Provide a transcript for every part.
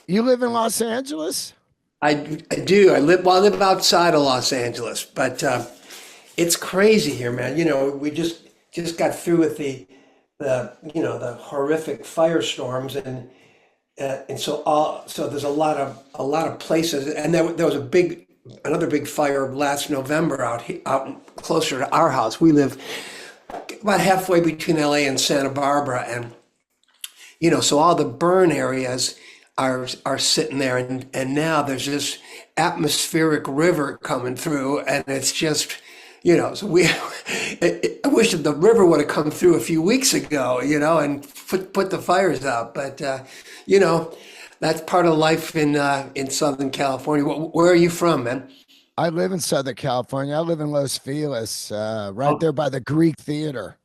You live in Los Angeles? I do. I live outside of Los Angeles, but it's crazy here, man. We just got through with the horrific firestorms, and so there's a lot of places, and there was another big fire last November out closer to our house. We live about halfway between LA and Santa Barbara, and so all the burn areas are sitting there, and now there's this atmospheric river coming through, and it's just, so I wish that the river would have come through a few weeks ago, and put the fires out, but you know, that's part of life in Southern California. Where are you from, man? I live in Southern California. I live in Los Feliz, right Oh, there by the Greek Theater.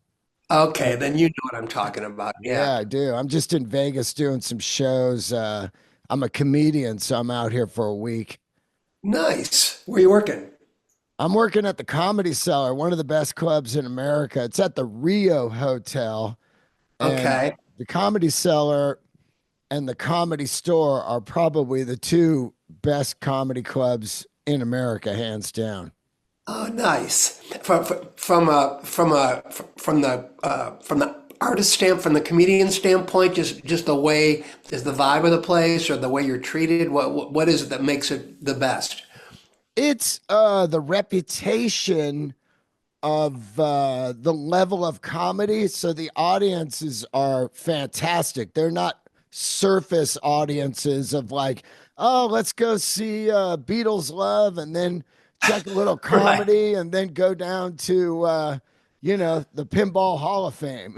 okay, then you know what I'm talking about. Yeah, Yeah, I do. I'm just in Vegas doing some shows. I'm a comedian, so I'm out here for a week. nice. Where are you working? I'm working at the Comedy Cellar, one of the best clubs in America. It's at the Rio Hotel, and Okay. the Comedy Cellar and the Comedy Store are probably the two best comedy clubs in America, hands down. Oh, nice. From the artist from the comedian standpoint, just the way is the vibe of the place or the way you're treated. What is it that makes it the best? It's the reputation of the level of comedy. So the audiences are fantastic. They're not surface audiences of like, oh, let's go see Beatles Love and then check a little Right. comedy and then go down to, the Pinball Hall of Fame,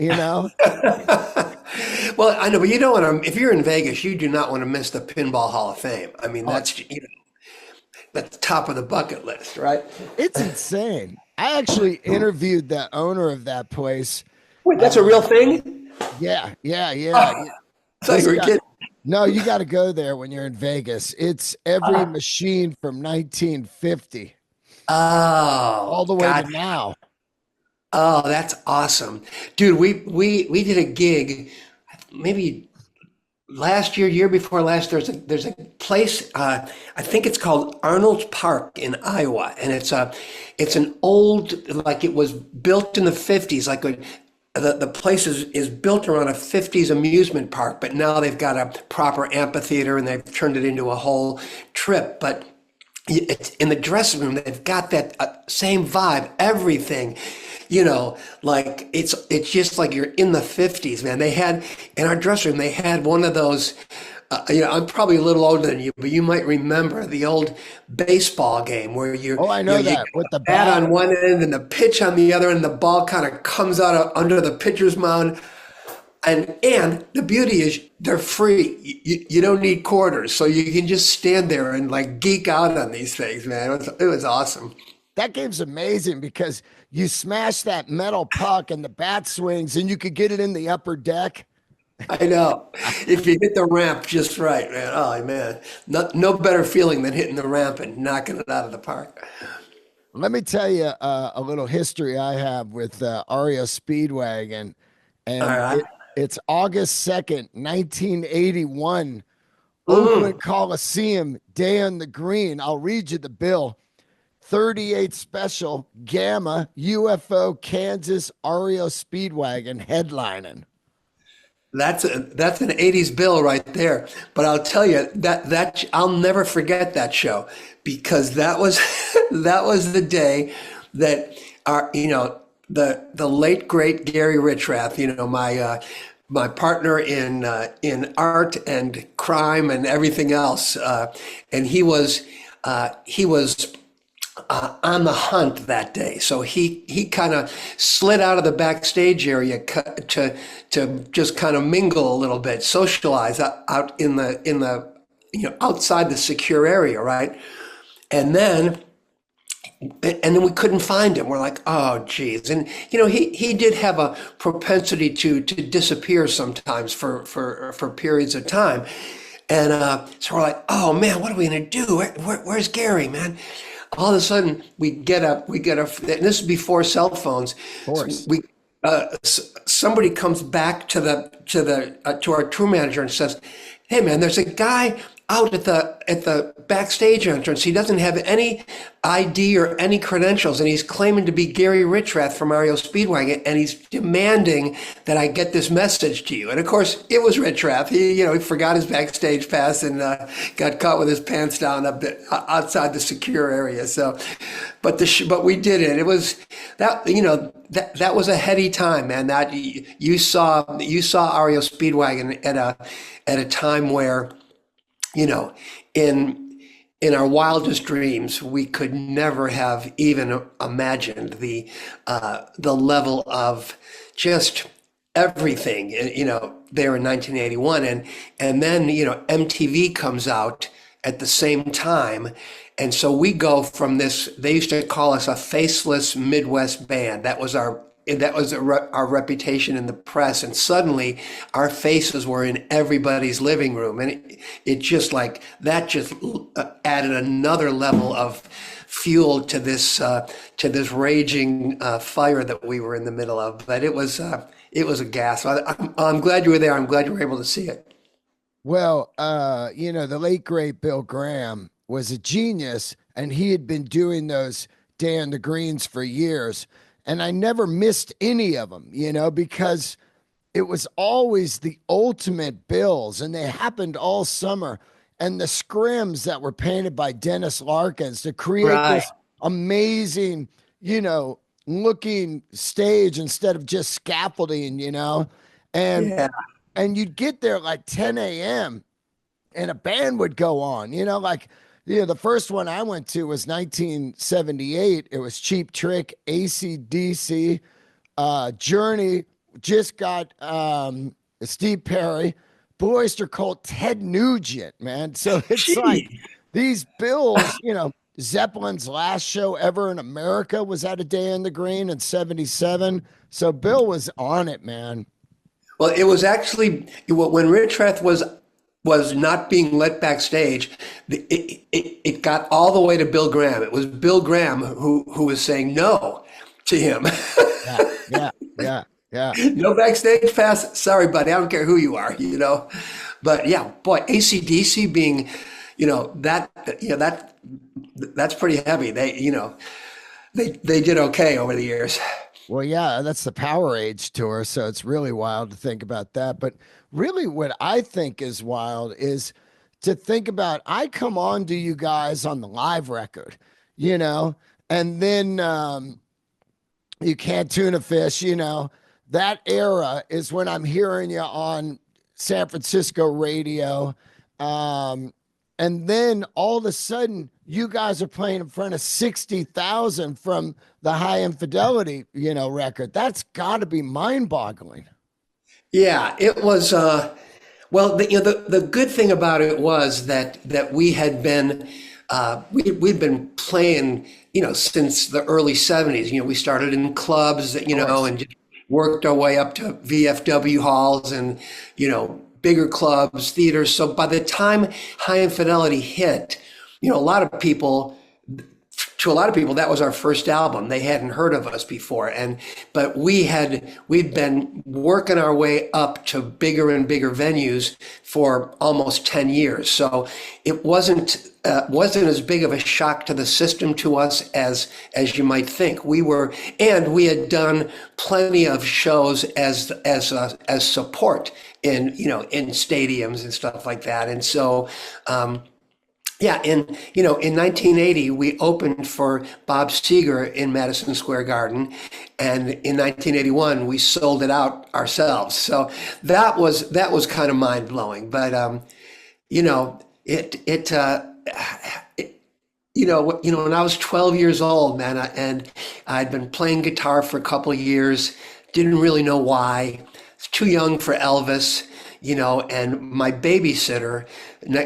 Well, I know, but you don't want to. If you're in Vegas, you do not want to miss the Pinball Hall of Fame. I mean, Oh, that's the top of the bucket list, right? it's insane. I actually interviewed the owner of that place. Wait, that's a Uh, real thing? yeah, yeah, yeah. Oh, I thought This you were guy, kidding. no, you got to go there when you're in Vegas. It's every machine from 1950 Oh, all the way to God. now. Oh, that's awesome. Dude, we did a gig maybe last year before last. There's a place, I think it's called Arnold Park in Iowa, and it's an old, like it was built in the 50s, the place is built around a 50s amusement park, but now they've got a proper amphitheater and they've turned it into a whole trip. But it's in the dressing room, they've got that same vibe, everything, like it's just like you're in the 50s, man. They had in our dressing room, they had one of those. I'm probably a little older than you, but you might remember the old baseball game where Oh, I know you got that with the a bat bat. on one end and the pitch on the other, and the ball kind of comes out under the pitcher's mound. And the beauty is they're free. You don't need quarters, so you can just stand there and like geek out on these things, man. It was awesome. That game's amazing because you smash that metal puck and the bat swings and you could get it in the upper deck. I know. If you hit the ramp just right, man. Oh man, no better feeling than hitting the ramp and knocking it out of the park. Let me tell you a little history I have with REO Speedwagon, All and right. it's August 2nd, 1981, Mm. Oakland Coliseum, Day on the Green. I'll read you the bill. 38 Special, Gamma, UFO, Kansas, REO Speedwagon headlining. That's an '80s bill right there. But I'll tell you that I'll never forget that show because that was that was the day that our the late great Gary Richrath, my partner in art and crime and everything else, and he was on the hunt that day. So he kind of slid out of the backstage area to just kind of mingle a little bit, socialize out in the outside the secure area, right? And then and then we couldn't find him. We're like, oh, geez. And he did have a propensity to disappear sometimes for periods of time. And so we're like, oh man, what are we gonna do? Where's Gary, man? All of a sudden, and this is before cell phones. Of So course. somebody comes back to our tour manager and says, "Hey, man, there's a guy out at the backstage entrance. He doesn't have any ID or any credentials, and he's claiming to be Gary Richrath from REO Speedwagon, and he's demanding that I get this message to you. And of course, it was Richrath. He forgot his backstage pass and got caught with his pants down outside the secure area. So, but we did it. It was that that was a heady time, man. That you saw REO Speedwagon at a time where, you know, in our wildest dreams, we could never have even imagined the level of just everything, there in 1981, and then MTV comes out at the same time, and so we go from this. They used to call us a faceless Midwest band. Our reputation in the press, and suddenly our faces were in everybody's living room, and it just like that just added another level of fuel to this raging fire that we were in the middle of. But it was a gas. I'm glad you were there. I'm glad you were able to see it. Well, the late great Bill Graham was a genius, and he had been doing those Day on the Greens for years. And I never missed any of them, because it was always the ultimate bills, and they happened all summer. And the scrims that were painted by Dennis Larkins to create Right. this amazing, looking stage instead of just scaffolding. And Yeah. and you'd get there like 10 a.m. and a band would go on, the first one I went to was 1978. It was Cheap Trick, AC/DC, Journey, just got Steve Perry, Blue Oyster Cult, Ted Nugent, man. So it's like Gee. these bills, Zeppelin's last show ever in America was at a Day in the Green in 77. So Bill was on it, man. Well, it was actually when Richrath was not being let backstage. It got all the way to Bill Graham. It was Bill Graham who was saying no to him. Yeah, yeah, yeah, yeah. No backstage pass. Sorry, buddy. I don't care who you are. But yeah, boy, ACDC being, that's pretty heavy. They did okay over the years. Well, yeah, that's the Power Age tour, so it's really wild to think about that. But really, what I think is wild is to think about I come on to you guys on the live record, and then you can't tune a fish, That era is when I'm hearing you on San Francisco radio. Um, and then all of a sudden, you guys are playing in front of 60,000 from the High Infidelity, record. That's got to be mind boggling. Yeah, it was. Well, the good thing about it was that we had been we'd been playing, since the early '70s. We started in clubs, Of course. and just worked our way up to VFW halls and bigger clubs, theaters. So by the time High Infidelity hit, a lot of people. To a lot of people, that was our first album. They hadn't heard of us before, but we'd been working our way up to bigger and bigger venues for almost 10 years. So it wasn't as big of a shock to the system to us as you might think. And we had done plenty of shows as support in stadiums and stuff like that, and so. Yeah, in 1980, we opened for Bob Seger in Madison Square Garden, and in 1981, we sold it out ourselves. So that was kind of mind blowing. But you know, when I was 12 years old, man, and I'd been playing guitar for a couple of years, didn't really know why. Was too young for Elvis, and my babysitter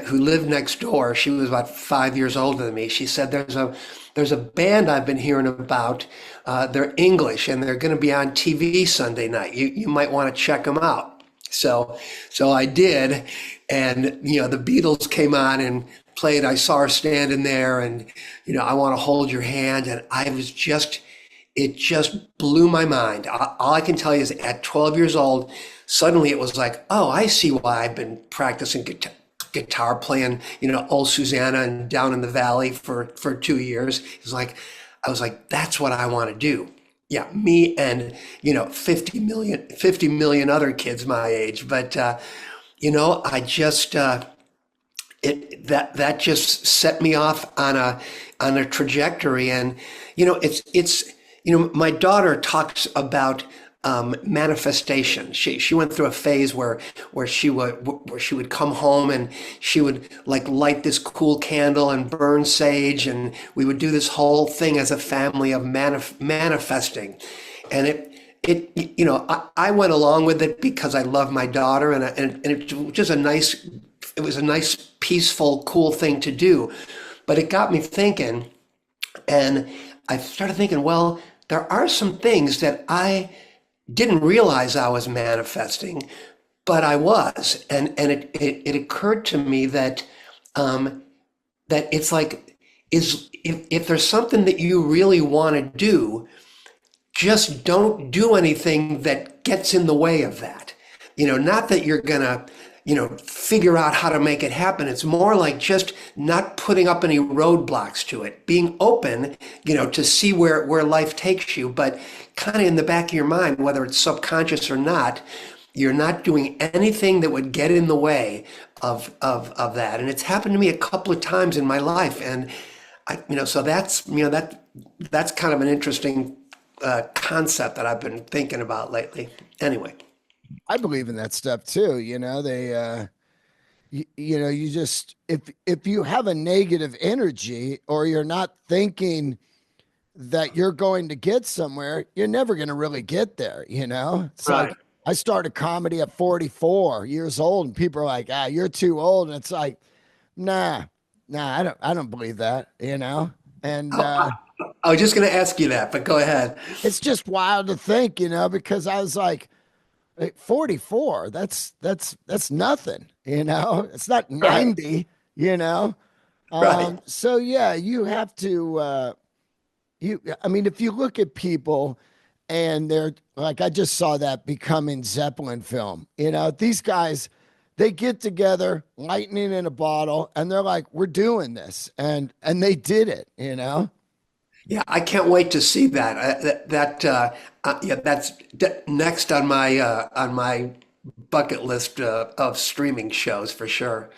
who lived next door, she was about 5 years older than me. She said, there's a band I've been hearing about. They're English and they're going to be on TV Sunday night. You might want to check them out. So I did, and the Beatles came on and played I Saw Her Standing There, and I Want to Hold Your Hand, and it just blew my mind. All I can tell you is at 12 years old, suddenly it was like, oh, I see why I've been practicing guitar playing, old Susanna and Down in the Valley for 2 years. I was like, that's what I want to do. Yeah, me and 50 million other kids my age. But I just that just set me off on a trajectory. And it's my daughter talks about manifestation. She went through a phase where she would come home and she would like light this cool candle and burn sage, and we would do this whole thing as a family of manifesting. And I went along with it because I love my daughter, and it was just it was a nice, peaceful, cool thing to do. But it got me thinking, and I started thinking, well, there are some things that I didn't realize I was manifesting, but I was. And it occurred to me that that it's like, if there's something that you really want to do, just don't do anything that gets in the way of that. Not that you're gonna, figure out how to make it happen. It's more like just not putting up any roadblocks to it, being open, to see where life takes you, but kind of in the back of your mind, whether it's subconscious or not, you're not doing anything that would get in the way of that. And it's happened to me a couple of times in my life. And so that's kind of an interesting concept that I've been thinking about lately. Anyway. I believe in that stuff too. You just, if you have a negative energy or you're not thinking that you're going to get somewhere, you're never going to really get there. It's Right. like I started comedy at 44 years old, and people are like, you're too old. And it's like, nah, I don't believe that, and, I was just going to ask you that, but go ahead. it's just wild to think, because I was like, 44, that's nothing, it's not Right. 90, you know. Right. So yeah, you have to I mean, if you look at people and they're like, I just saw that Becoming Zeppelin film, these guys, they get together, lightning in a bottle, and they're like, we're doing this, and they did it. Yeah, I can't wait to see that. Yeah, that's next on my bucket list of streaming shows for sure.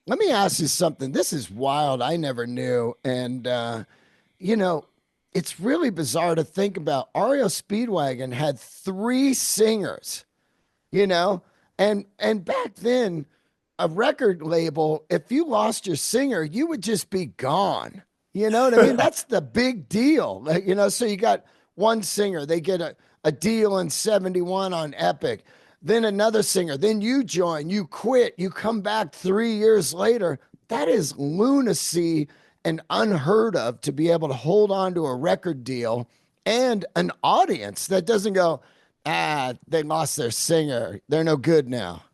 Let me ask you something. This is wild. I never knew. And, you know, it's really bizarre to think about. REO Speedwagon had three singers, you know, and back then, a record label, if you lost your singer, you would just be gone. You know what I mean? That's the big deal. So you got one singer, they get a deal in 71 on Epic, then another singer, then you join, you quit, you come back 3 years later. That is lunacy and unheard of to be able to hold on to a record deal and an audience that doesn't go, they lost their singer. They're no good now.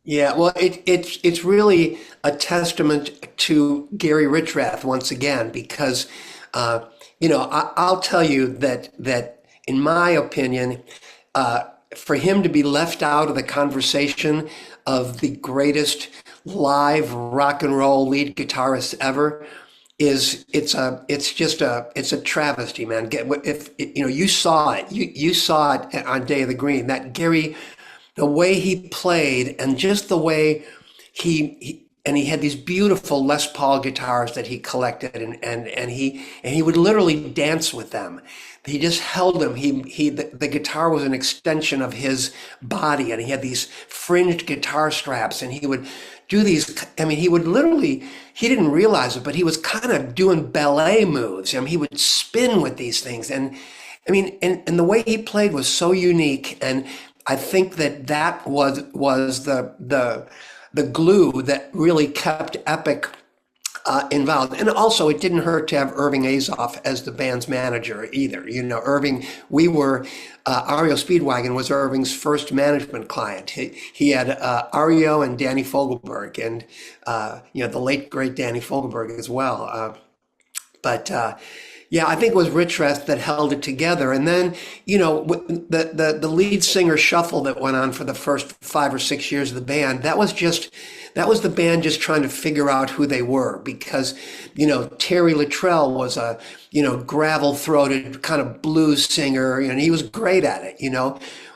Yeah, well, it's really a testament to Gary Richrath once again, because I'll tell you that in my opinion, for him to be left out of the conversation of the greatest live rock and roll lead guitarist ever it's a travesty, man. If you saw it, you saw it on Day of the Green, that Gary, the way he played, and just the way he had these beautiful Les Paul guitars that he collected, and he would literally dance with them. He just held them. The guitar was an extension of his body, and he had these fringed guitar straps, and he would do these. I mean, he would literally. He didn't realize it, but he was kind of doing ballet moves. I mean, he would spin with these things, and I mean, and the way he played was so unique, and I think that was the glue that really kept Epic involved. And also, it didn't hurt to have Irving Azoff as the band's manager either. Irving, REO Speedwagon was Irving's first management client. He had REO and Danny Fogelberg, and the late great Danny Fogelberg as well. But Yeah, I think it was Rich Rest that held it together. And then, the lead singer shuffle that went on for the first 5 or 6 years of the band, that was the band just trying to figure out who they were because, Terry Luttrell was a, gravel-throated kind of blues singer, and he was great at it,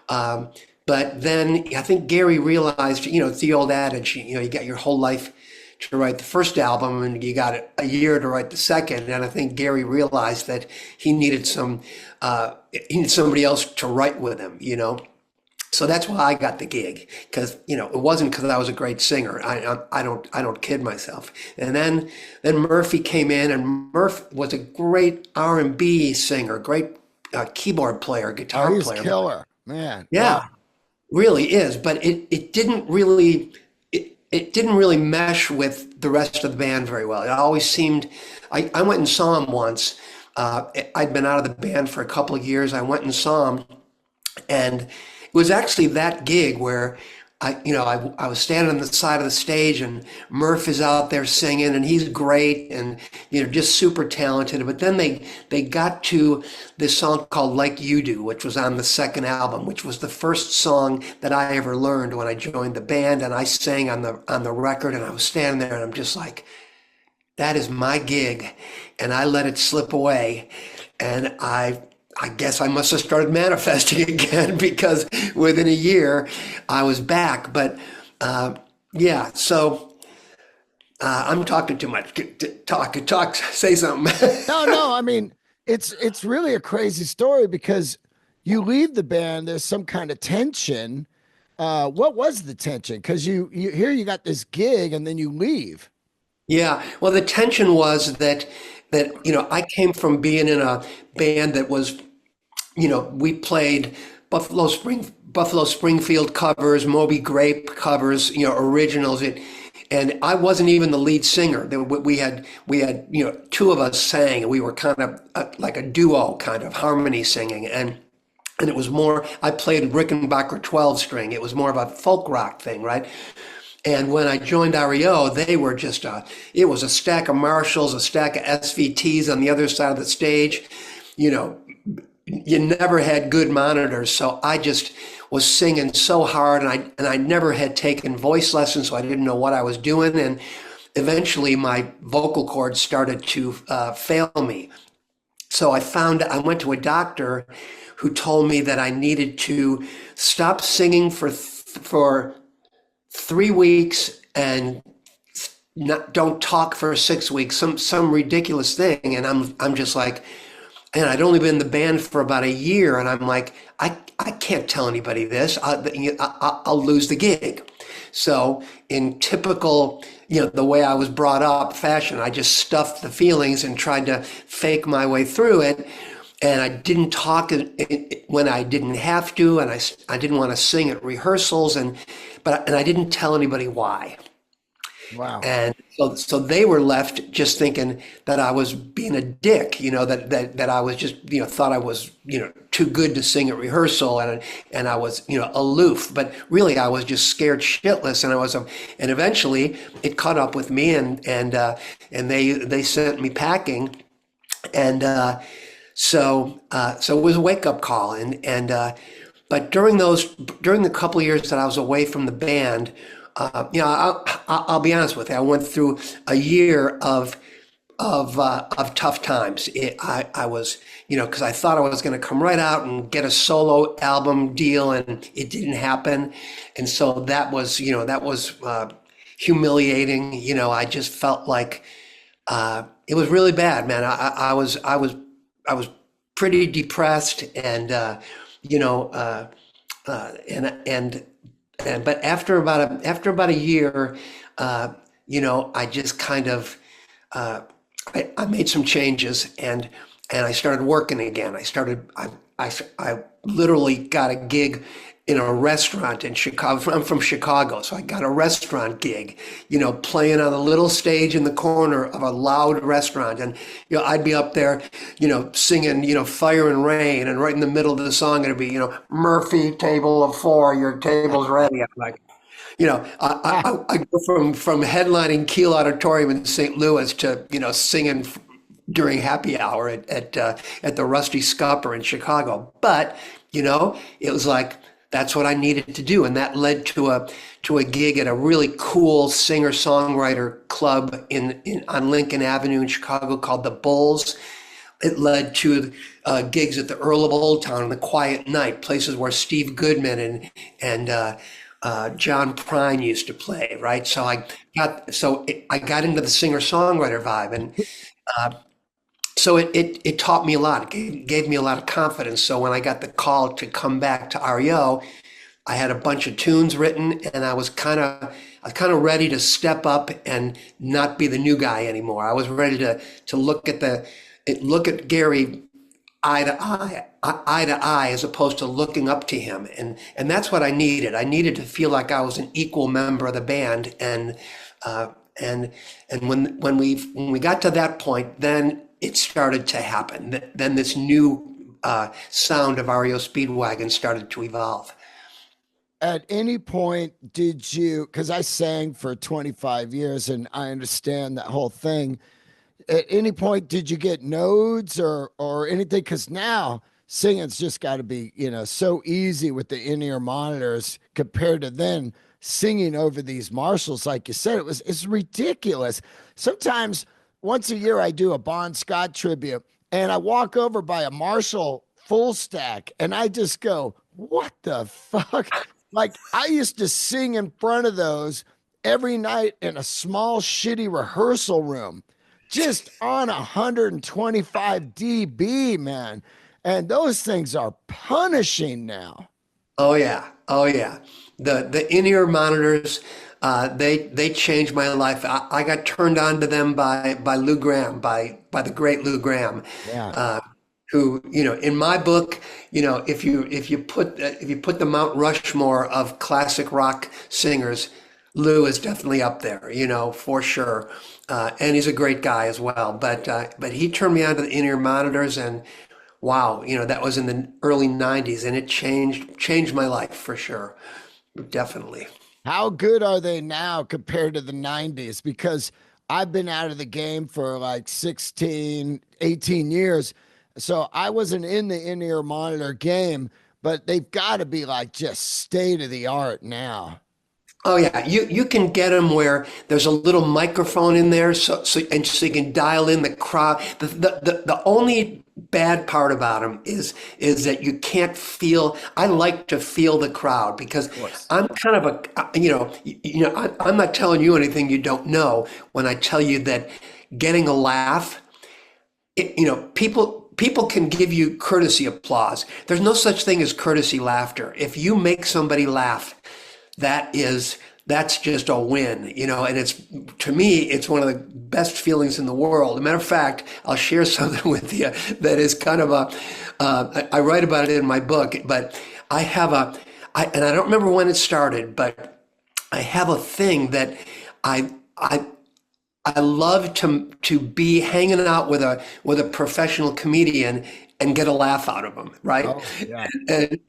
Um, but then I think Gary realized, it's the old adage, you got your whole life to write the first album and you got a year to write the second. And I think Gary realized that he needed he needed somebody else to write with him. So that's why I got the gig because, it wasn't because I was a great singer. I don't kid myself. And then Murphy came in, and Murphy was a great R&B singer, great keyboard player, Oh, guitar he's player. killer, man. Yeah, Wow. really is, but it didn't really mesh with the rest of the band very well. It always seemed I went and saw him once. I'd been out of the band for a couple of years. I went and saw him, and it was actually that gig where I was standing on the side of the stage and Murph is out there singing and he's great and, just super talented. But then they got to this song called Like You Do, which was on the second album, which was the first song that I ever learned when I joined the band. And I sang on the record and I was standing there and I'm just like, that is my gig. And I let it slip away. And I guess I must have started manifesting again because within a year I was back. But yeah, so I'm talking too much. Talk, say something. No, no, I mean, it's really a crazy story because you leave the band, there's some kind of tension. What was the tension? Because you here you got this gig and then you leave. Yeah, well, the tension was that I came from being in a band that was we played Buffalo Springfield covers, Moby Grape covers, originals. And I wasn't even the lead singer. We had two of us sang, and we were kind of like a duo, kind of harmony singing, and it was more. I played Rickenbacker 12 string. It was more of a folk rock thing, right? And when I joined REO, they were it was a stack of Marshalls, a stack of SVTs on the other side of the stage. You know, you never had good monitors, so I just was singing so hard, and I never had taken voice lessons, so I didn't know what I was doing, and eventually my vocal cords started to fail me. So I went to a doctor who told me that I needed to stop singing for 3 weeks and don't talk for 6 weeks, some ridiculous thing, and I'm just like. And I'd only been in the band for about a year, and I'm like, I can't tell anybody this. I'll lose the gig. So in typical, the way I was brought up fashion, I just stuffed the feelings and tried to fake my way through it. And I didn't talk when I didn't have to, and I didn't want to sing at rehearsals, and I didn't tell anybody why. Wow. And so they were left just thinking that I was being a dick, that I was just, thought I was, too good to sing at rehearsal and I was, aloof, but really I was just scared shitless and and eventually it caught up with me and they sent me packing and, so it was a wake up call but during the couple of years that I was away from the band, I'll be honest with you. I went through a year of tough times. I was, because I thought I was going to come right out and get a solo album deal, and it didn't happen. And so that was humiliating. I just felt like it was really bad, man. I was pretty depressed, and you know, and but after about a year, I just kind of I made some changes and I started working again. I literally got a gig in a restaurant in Chicago. I'm from Chicago, so I got a restaurant gig, playing on a little stage in the corner of a loud restaurant. And, I'd be up there, singing, Fire and Rain. And right in the middle of the song, it'd be, Murphy, table of four, your table's ready. I'm like, I go from headlining Kiel Auditorium in St. Louis to, singing during happy hour at the Rusty Scupper in Chicago. But it was like that's what I needed to do, and that led to a gig at a really cool singer songwriter club in on Lincoln Avenue in Chicago called the Bulls. It led to gigs at the Earl of Old Town and the Quiet Night, places where Steve Goodman and John Prine used to play, right? I got into the singer songwriter vibe, and so it taught me a lot. It gave me a lot of confidence. So when I got the call to come back to REO, I had a bunch of tunes written, and I was kind of ready to step up and not be the new guy anymore. I was ready to look at Gary eye to eye, as opposed to looking up to him, and that's what I needed. I needed to feel like I was an equal member of the band, uh, and when we got to that point, then it started to happen. Then this new sound of REO Speedwagon started to evolve. At any point did you, because I sang for 25 years and I understand that whole thing. At any point did you get nodes or anything? Because now singing's just got to be so easy with the in-ear monitors compared to then singing over these Marshalls. Like you said, it's ridiculous. Sometimes once a year I do a Bon Scott tribute, and I walk over by a Marshall full stack and I just go, what the fuck? Like I used to sing in front of those every night in a small shitty rehearsal room, just on 125 dB, man. And those things are punishing now. Oh yeah, oh yeah. The in-ear monitors, they changed my life. I got turned on to them by Lou Gramm, by the great Lou Gramm, Yeah. who in my book, if you put the Mount Rushmore of classic rock singers, Lou is definitely up there, for sure. And he's a great guy as well. But he turned me on to the in-ear monitors, and wow, that was in the early '90s, and it changed my life for sure, definitely. How good are they now compared to the 90s? Because I've been out of the game for like 16, 18 years. So I wasn't in the in ear monitor game, but they've got to be like just state of the art now. Oh yeah, you can get them where there's a little microphone in there, so you can dial in the crowd. The only bad part about them is that you can't feel. I like to feel the crowd because Of course. I'm kind of I'm not telling you anything you don't know when I tell you that getting a laugh, people can give you courtesy applause. There's no such thing as courtesy laughter. If you make somebody laugh, that's just a win, and it's to me, it's one of the best feelings in the world. As a matter of fact, I'll share something with you that is kind of I write about it in my book, but I have and I don't remember when it started, but I have a thing that I I I love to be hanging out with a professional comedian and get a laugh out of them, right? Oh, yeah. And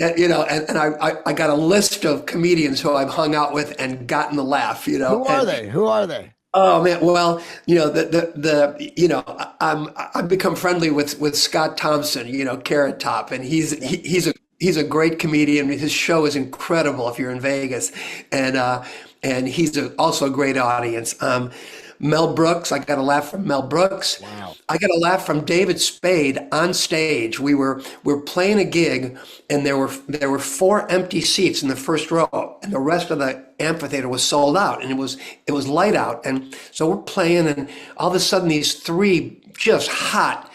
I got a list of comedians who I've hung out with and gotten the laugh, Who are and they? Who are they? oh man, well, I've become friendly with Scott Thompson, Carrot Top, and he's a great comedian. His show is incredible if you're in Vegas, and he's also a great audience. Mel Brooks, I got a laugh from Mel Brooks. Wow. I got a laugh from David Spade on stage. We were playing a gig, and there were four empty seats in the first row, and the rest of the amphitheater was sold out, and it was light out, and so we're playing, and all of a sudden these three just hot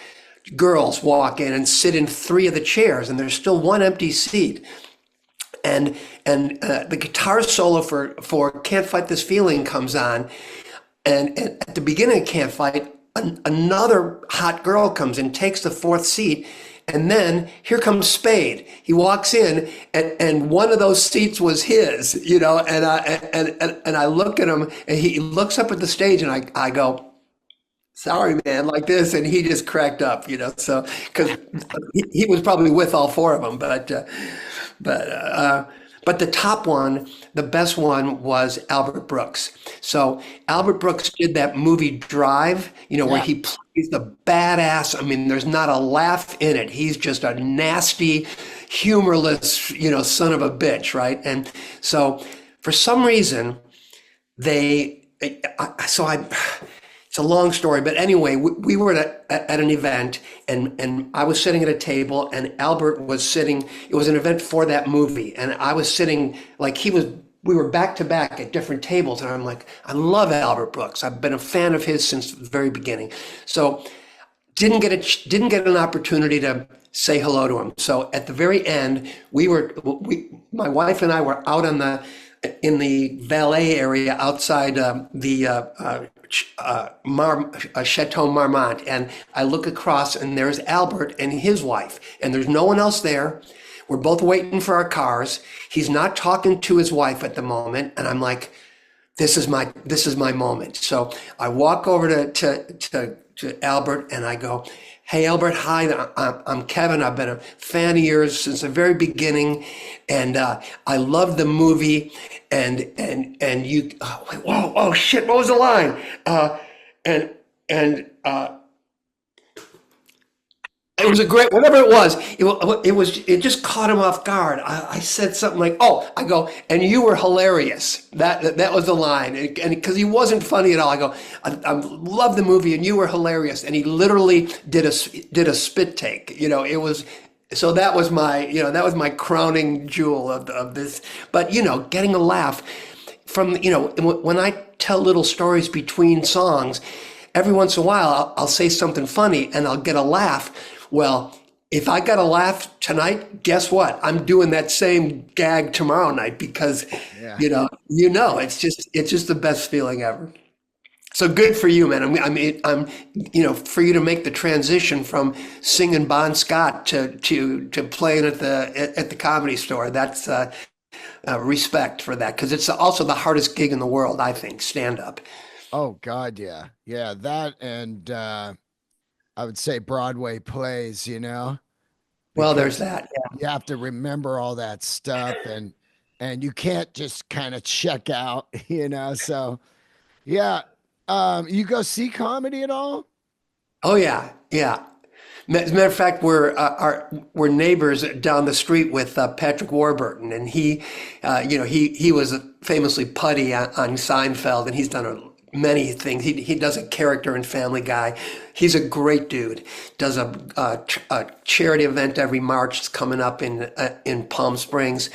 girls walk in and sit in three of the chairs, and there's still one empty seat. And the guitar solo for "Can't Fight This Feeling" comes on, and at the beginning of "Can't Fight," another hot girl comes in, takes the fourth seat, and then here comes Spade. He walks in, and one of those seats was his. And I look at him, and he looks up at the stage, and I go, "Sorry, man," like this, and he just cracked up. So because he was probably with all four of them, but But the top one, the best one was Albert Brooks. So Albert Brooks did that movie Drive, where Yeah. he plays the badass. I mean, there's not a laugh in it. He's just a nasty, humorless, son of a bitch, right? And so for some reason, they, so I, it's a long story, but anyway, we were at an event, and I was sitting at a table, and Albert was sitting. It was an event for that movie, and I was sitting like he was. We were back to back at different tables, and I'm like, I love Albert Brooks. I've been a fan of his since the very beginning. So didn't get an opportunity to say hello to him. So at the very end, my wife and I were out in the valet area outside Chateau Marmont, and I look across, and there's Albert and his wife, and there's no one else there. We're both waiting for our cars. He's not talking to his wife at the moment, and I'm like, this is my moment. So I walk over to Albert, and I go, "Hey Albert, hi, I'm Kevin. I've been a fan of yours since the very beginning, and I love the movie. And you, whoa, shit, what was the line? And it was a great, whatever it was. It just caught him off guard. I said something like, "Oh," I go, "and you were hilarious." That was the line, and because he wasn't funny at all, I go, I love the movie, and you were hilarious." And he literally did a spit take. It was. So that was my crowning jewel of this. But getting a laugh from when I tell little stories between songs, every once in a while I'll say something funny and I'll get a laugh. Well, if I got a laugh tonight, guess what? I'm doing that same gag tomorrow night because Yeah. it's just the best feeling ever. So good for you, man. For you to make the transition from singing Bon Scott to playing at the Comedy Store. That's respect for that, because it's also the hardest gig in the world, I think, stand up. Oh God, yeah. Yeah, that and I would say Broadway plays, Well, there's because that. you have to remember all that stuff and you can't just kind of check out, So yeah. You go see comedy at all? Oh yeah, yeah. As a matter of fact, we're neighbors down the street with Patrick Warburton, and he was famously putty on Seinfeld, and he's done many things. He does a character in Family Guy. He's a great dude. Does a charity event every March. It's coming up in Palm Springs.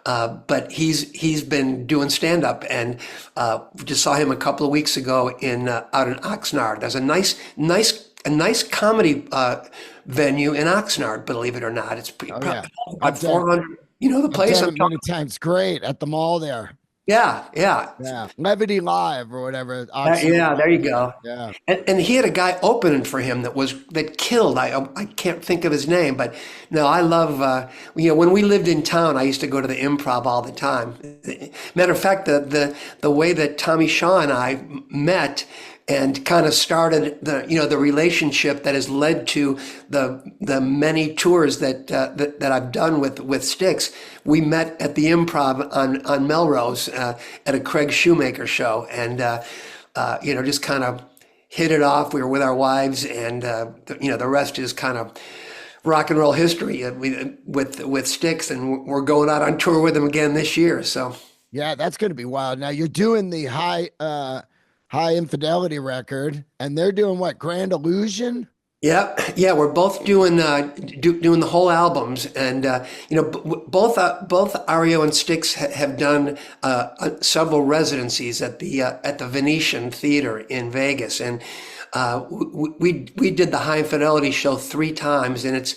But he's been doing stand up, and just saw him a couple of weeks ago out in Oxnard. There's a nice comedy venue in Oxnard, believe it or not. It's Oh probably yeah. about I've done 400. You know the I've place done I'm it many talking. times. Great at the mall there. Yeah, yeah. Yeah. Levity Live or whatever. Oxnard. Yeah, there you go. Yeah. And he had a guy opening for him that killed. I can't think of his name, but no, I love. When we lived in town, I used to go to the Improv all the time. Matter of fact, the way that Tommy Shaw and I met and kind of started the relationship that has led to the many tours that I've done with Styx. We met at the Improv on Melrose at a Craig Shoemaker show, and just kind of hit it off. We were with our wives, and the rest is kind of rock and roll history with Styx, and we're going out on tour with them again this year. So Yeah, that's going to be wild. Now you're doing the high infidelity record, and they're doing what? Grand Illusion? yeah, we're both doing doing the whole albums, and both REO and Styx have done several residencies at the Venetian Theater in Vegas, and we did the High Fidelity show 3 times, and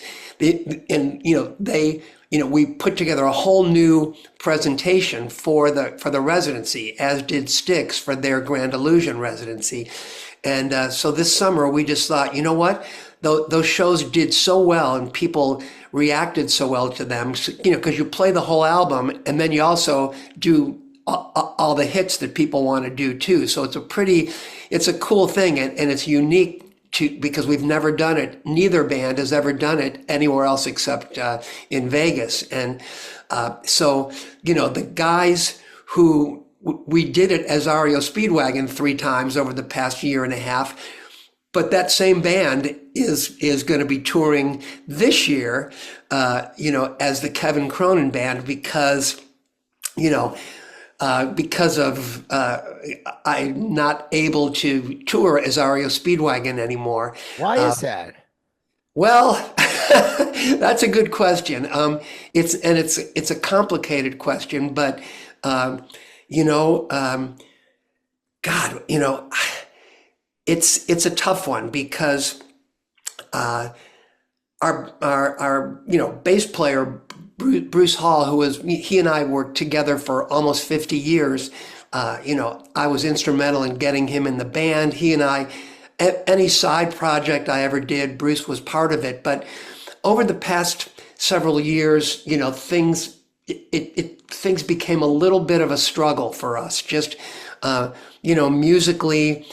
we put together a whole new presentation for the residency, as did Styx for their Grand Illusion residency. And so this summer we just thought, you know what? Those shows did so well and people reacted so well to them, because you play the whole album and then you also do all the hits that people want to do too. So it's a cool thing, and it's unique because we've never done it. Neither band has ever done it anywhere else except in Vegas. And So, the guys who we did it as REO Speedwagon 3 times over the past year and a half, but that same band is going to be touring this year, as the Kevin Cronin band you know, because of I'm not able to tour as REO Speedwagon anymore. Why is that? Well, that's a good question. It's a complicated question, but um, you know, um, God, it's a tough one because our bass player Bruce Hall, he and I worked together for almost 50 years. I was instrumental in getting him in the band. He and I, any side project I ever did, Bruce was part of it. But over the past several years, things became a little bit of a struggle for us. Just musically,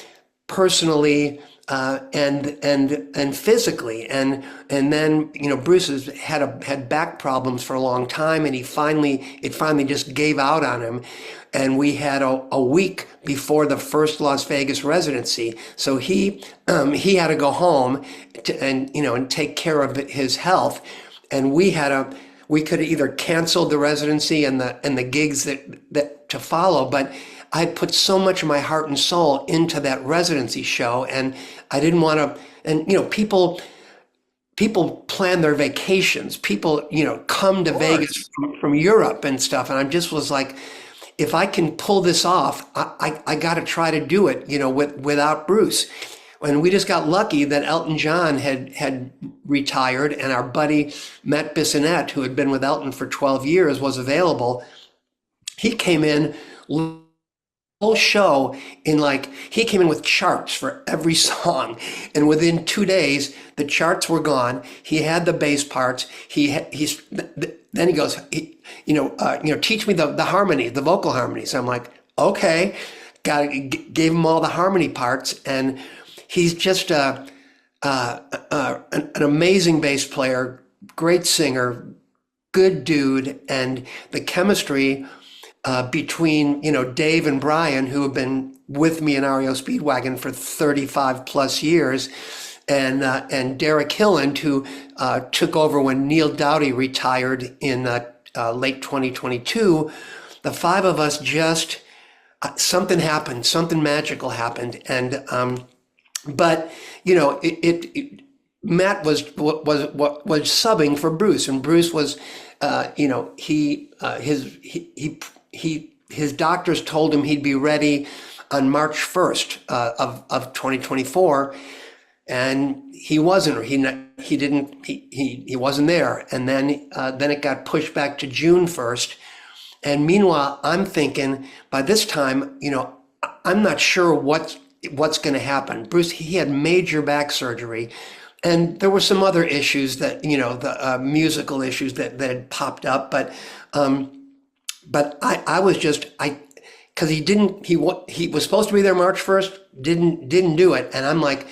personally, and physically, and then Bruce has had back problems for a long time, and it finally just gave out on him, and we had a week before the first Las Vegas residency, so he had to go home and take care of his health, and we could either cancel the residency and the gigs that to follow, but I put so much of my heart and soul into that residency show, and I didn't want to. And people plan their vacations. People come to Vegas from Europe and stuff, and I just was like, if I can pull this off, I got to try to do it. Without Bruce. And we just got lucky that Elton John had retired, and our buddy Matt Bissonette, who had been with Elton for 12 years, was available. He came in. Whole show he came in with charts for every song, and within 2 days the charts were gone. He had the bass parts. Then he goes, teach me the harmony, the vocal harmonies. I'm like, okay, gave him all the harmony parts, and he's just an amazing bass player, great singer, good dude, and the chemistry between Dave and Brian, who have been with me in REO Speedwagon for 35 plus years, and Derek Hilland, who took over when Neil Doughty retired in late 2022. The five of us just something happened, something magical happened, and but Matt was subbing for Bruce, and Bruce was his doctors told him he'd be ready on March 1st of 2024, and he wasn't. He wasn't there, and then it got pushed back to June 1st. And meanwhile, I'm thinking by this time, I'm not sure what's going to happen. Bruce, he had major back surgery, and there were some other issues that the musical issues that had popped up, but I was because he was supposed to be there March 1st, didn't do it, and I'm like,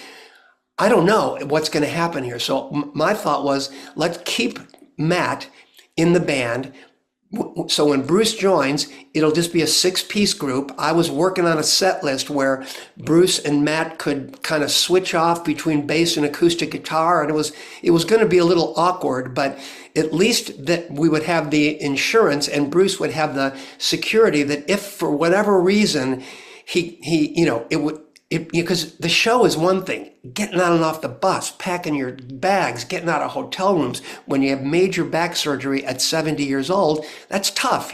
I don't know what's going to happen here. So my thought was, let's keep Matt in the band. So when Bruce joins, it'll just be a 6-piece group. I was working on a set list where Bruce and Matt could kind of switch off between bass and acoustic guitar, and it was going to be a little awkward, but at least that we would have the insurance and Bruce would have the security that if for whatever reason because the show is one thing, getting on and off the bus, packing your bags, getting out of hotel rooms when you have major back surgery at 70 years old, that's tough,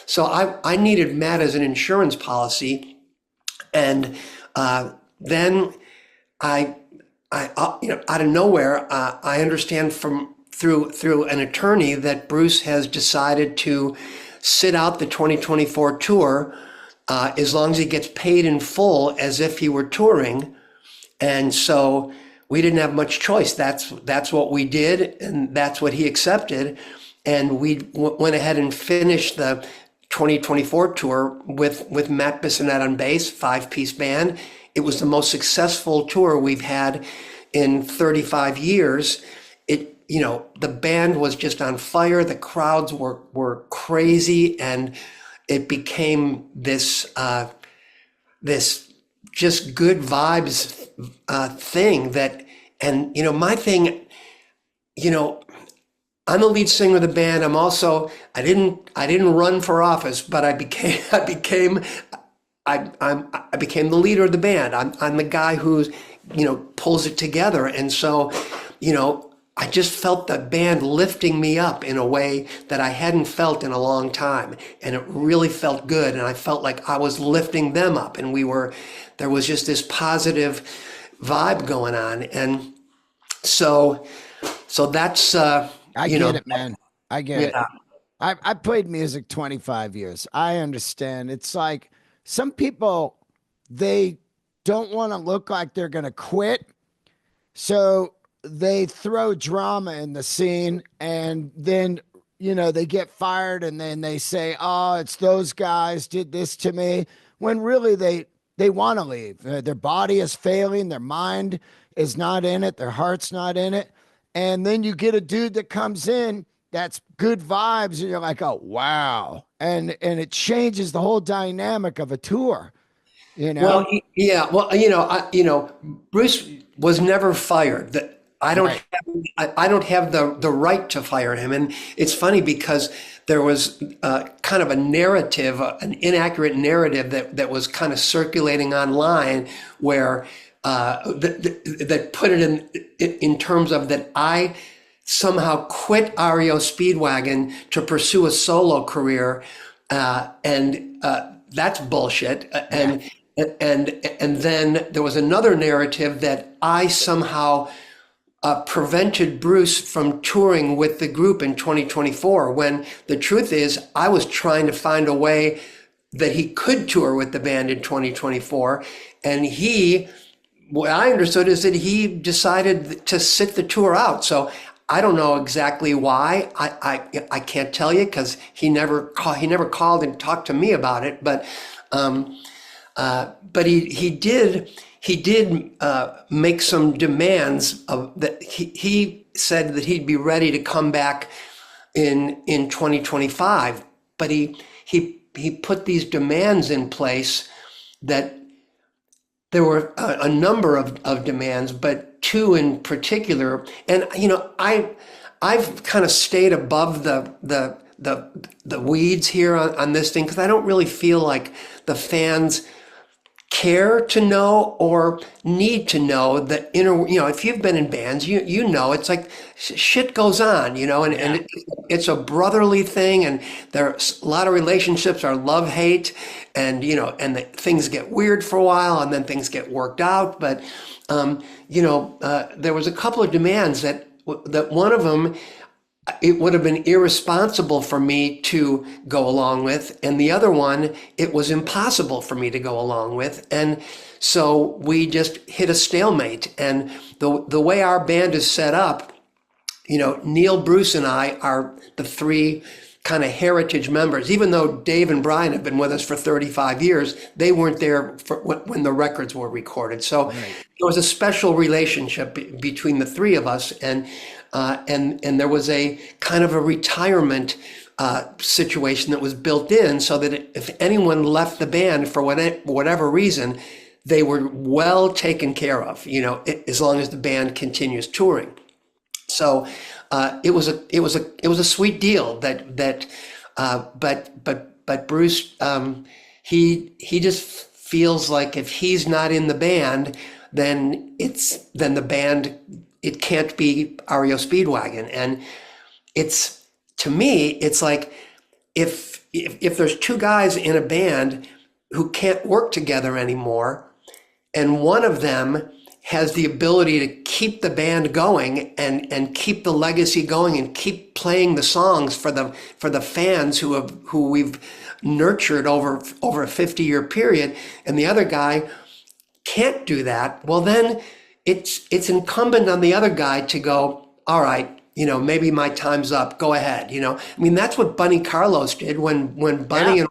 So I needed Matt as an insurance policy. And then out of nowhere, I understand through an attorney that Bruce has decided to sit out the 2024 tour as long as he gets paid in full as if he were touring. And so we didn't have much choice. That's what we did, and that's what he accepted. And we went ahead and finished the 2024 tour with Matt Bissonette on bass, 5-piece band. It was the most successful tour we've had in 35 years. the band was just on fire. The crowds were crazy, and it became this just good vibes thing that, and my thing, you know, I'm the lead singer of the band. I didn't run for office, but I became the leader of the band. I'm the guy who's, pulls it together. And so, I just felt the band lifting me up in a way that I hadn't felt in a long time. And it really felt good. And I felt like I was lifting them up, and there was just this positive vibe going on. And so that's, I you know, get it, man. I get it. yeah. I played music 25 years. I understand. It's like some people, they don't want to look like they're going to quit. So they throw drama in the scene, and then, they get fired, and then they say, oh, it's those guys did this to me. When really they want to leave. Their body is failing. Their mind is not in it. Their heart's not in it. And then you get a dude that comes in that's good vibes, and you're like, oh wow. And it changes the whole dynamic of a tour, you know? Well, yeah. Well, Bruce was never fired. That Right. I don't have the right to fire him. And it's funny because there was kind of a narrative, an inaccurate narrative that was kind of circulating online, where that put it in terms of that I somehow quit REO Speedwagon to pursue a solo career, and that's bullshit. Yeah. And then there was another narrative that I somehow prevented Bruce from touring with the group in 2024, when the truth is I was trying to find a way that he could tour with the band in 2024. And what I understood is that he decided to sit the tour out. So I don't know exactly why. I can't tell you, because he never called and talked to me about it. But he did make some demands of that. He said that he'd be ready to come back in 2025, but he put these demands in place that there were a number of demands, but two in particular. And I've kind of stayed above the weeds here on this thing, because I don't really feel like the fans care to know or need to know the inner, if you've been in bands, it's like shit goes on, Yeah. and it's a brotherly thing, and there's a lot of relationships are love hate, and things get weird for a while, and then things get worked out. But there was a couple of demands that one of them, it would have been irresponsible for me to go along with. And the other one, it was impossible for me to go along with. And so we just hit a stalemate. And the way our band is set up, Neil, Bruce, and I are the three kind of heritage members. Even though Dave and Brian have been with us for 35 years, they weren't there when the records were recorded. So Right. there was a special relationship between the three of us, and there was a kind of a retirement situation that was built in, so that if anyone left the band for whatever reason, they were well taken care of, as long as the band continues touring. So it was a sweet deal but Bruce, he just feels like if he's not in the band, then the band, it can't be REO Speedwagon. And to me, it's like if there's two guys in a band who can't work together anymore, and one of them has the ability to keep the band going and keep the legacy going and keep playing the songs for the fans who we've nurtured over a 50-year period, and the other guy can't do that, well then it's incumbent on the other guy to go, all right, maybe my time's up, go ahead. I mean, that's what Bunny Carlos did when Yeah. Bunny and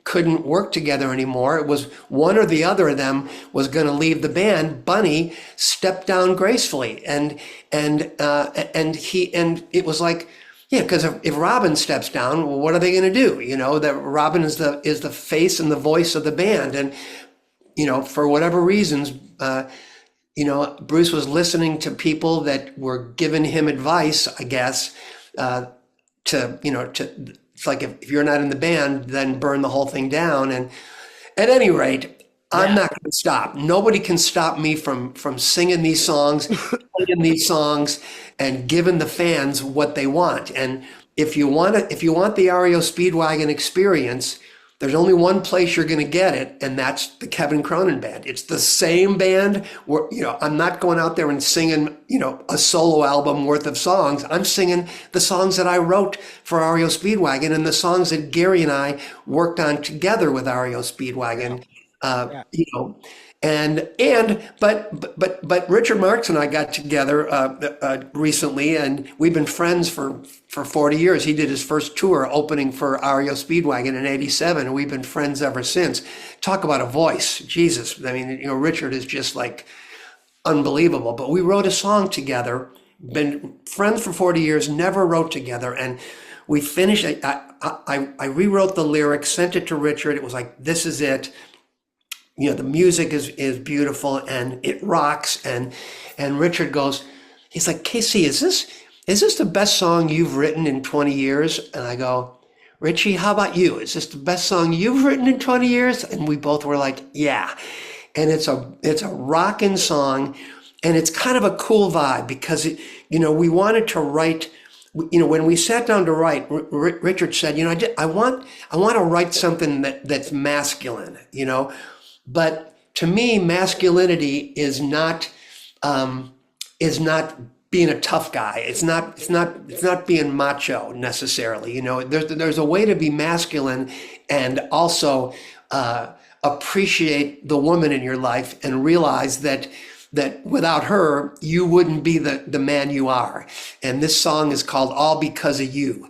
couldn't work together anymore. It was one or the other of them was going to leave the band. Bunny stepped down gracefully, and it was like, yeah, because if Robin steps down, well, what are they going to do? You know that Robin is the face and the voice of the band, and for whatever reasons, Bruce was listening to people that were giving him advice, I guess, to it's like if you're not in the band, then burn the whole thing down. And at any rate, I'm Yeah. not going to stop. Nobody can stop me from singing these songs, playing these songs, and giving the fans what they want. And if you want the REO Speedwagon experience, there's only one place you're going to get it, and that's the Kevin Cronin band. It's the same band where, I'm not going out there and singing, a solo album worth of songs. I'm singing the songs that I wrote for REO Speedwagon and the songs that Gary and I worked on together with REO Yeah. Speedwagon. Yeah. You know, but Richard Marks and I got together recently, and we've been friends for 40 years. He did his first tour opening for REO Speedwagon in '87, and we've been friends ever since. Talk about a voice, Jesus! I mean, Richard is just like unbelievable. But we wrote a song together. Been friends for 40 years, never wrote together, and we finished. I rewrote the lyrics, sent it to Richard. It was like, this is it. The music is beautiful and it rocks. And Richard goes, he's like, Casey, is this the best song you've written in 20 years? And I go, Richie, how about you? Is this the best song you've written in 20 years? And we both were like, yeah. And it's a rocking song, and it's kind of a cool vibe because we wanted to write. When we sat down to write, Richard said, I want to write something that's masculine, but to me, masculinity is not being a tough guy. It's not being macho necessarily. There's a way to be masculine and also appreciate the woman in your life and realize that without her, you wouldn't be the man you are. And this song is called "All Because of You."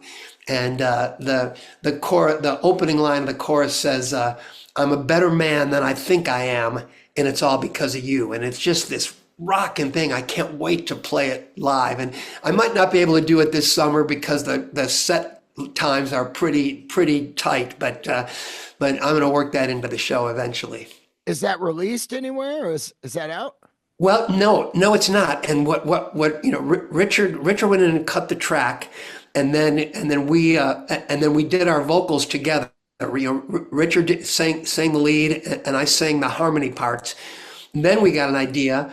And the opening line of the chorus says, "I'm a better man than I think I am, and it's all because of you." And it's just this rocking thing. I can't wait to play it live. And I might not be able to do it this summer because the set times are pretty tight, but I'm going to work that into the show eventually. Is that released anywhere, or is that out? Well, no, it's not. And Richard went in and cut the track, and then we did our vocals together. Richard sang the lead, and I sang the harmony parts. And then we got an idea,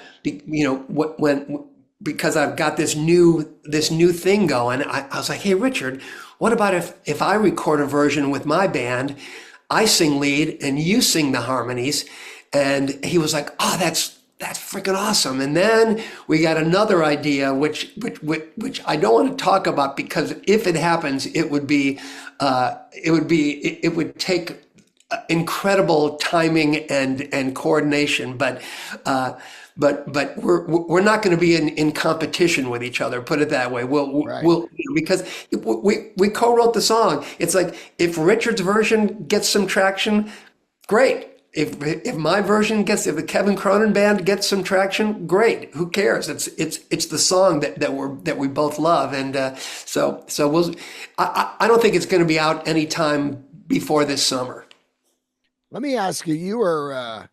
because I've got this new thing going. I was like, hey, Richard, what about if I record a version with my band? I sing lead and you sing the harmonies. And he was like, oh, that's freaking awesome. And then we got another idea, which I don't want to talk about because if it happens, it would take incredible timing and coordination, but we're not going to be in competition with each other. Put it that way. Right. We'll because we co-wrote the song. It's like if Richard's version gets some traction, great. If my version if the Kevin Cronin band gets some traction, great. Who cares? It's the song that we both love, and so we'll. I don't think it's going to be out anytime before this summer. Let me ask you. You were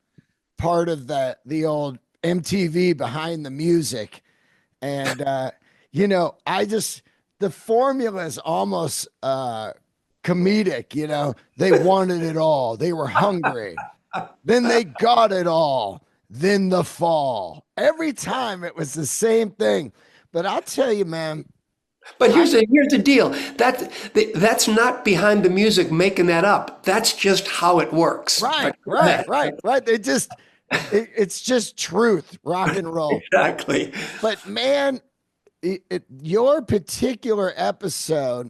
part of the old MTV Behind the Music, and I just the formula is almost comedic. They wanted it all. They were hungry. Then they got it all. Then the fall. Every time it was the same thing. But I'll tell you, man. But I here's the deal. That's not behind the music making that up. That's just how it works. right, But go right, ahead. right, right. It's just truth, rock and roll. Exactly. But man, your particular episode,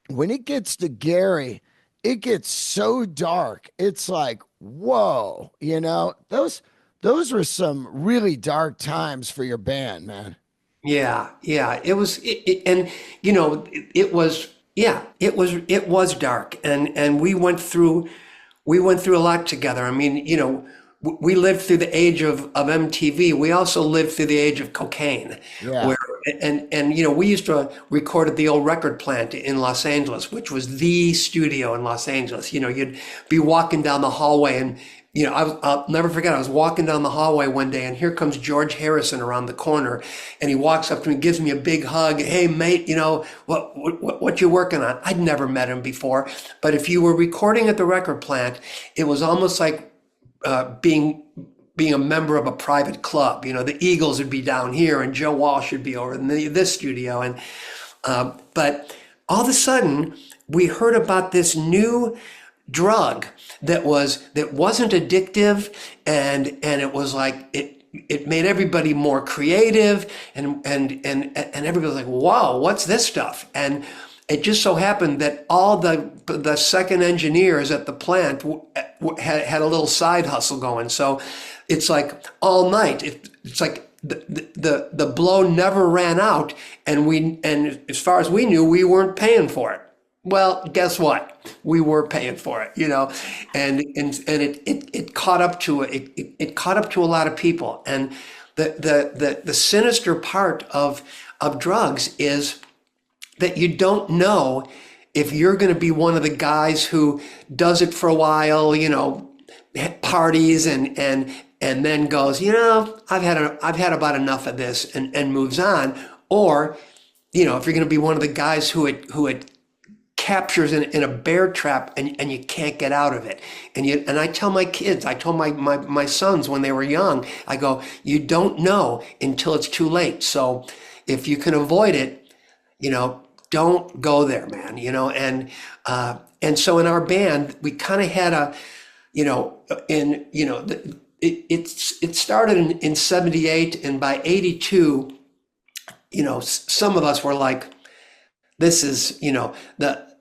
when it gets to Gary, it gets so dark. It's like, whoa, those were some really dark times for your band, man. Yeah, yeah. It was, and it was. Yeah, it was dark, and we went through a lot together. I mean, we lived through the age of MTV. We also lived through the age of cocaine, Yeah. where and we used to record at the old record plant in Los Angeles, which was the studio in Los Angeles. You'd be walking down the hallway, and I'll never forget. I was walking down the hallway one day, and here comes George Harrison around the corner, and he walks up to me, gives me a big hug. Hey, mate, what you working on? I'd never met him before, but if you were recording at the record plant, it was almost like being a member of a private club. The Eagles would be down here, and Joe Walsh would be over in this studio, and but all of a sudden we heard about this new drug that wasn't addictive, and it was like it made everybody more creative, and everybody was like, "Wow, what's this stuff?" And it just so happened that all the second engineers at the plant had a little side hustle going. So it's like all night. It's like the blow never ran out, and as far as we knew, we weren't paying for it. Well, guess what? We were paying for it, and it caught up to it caught up to a lot of people. And the sinister part of drugs is that you don't know if you're going to be one of the guys who does it for a while, parties and then goes, I've had about enough of this, and moves on, or if you're going to be one of the guys who it captures in a bear trap, and you can't get out of it. And I tell my kids, I told my sons when they were young, I go, you don't know until it's too late. So if you can avoid it, don't go there, man. And so in our band, we kind of had a, it started in 78, and by 82, some of us were like, this is,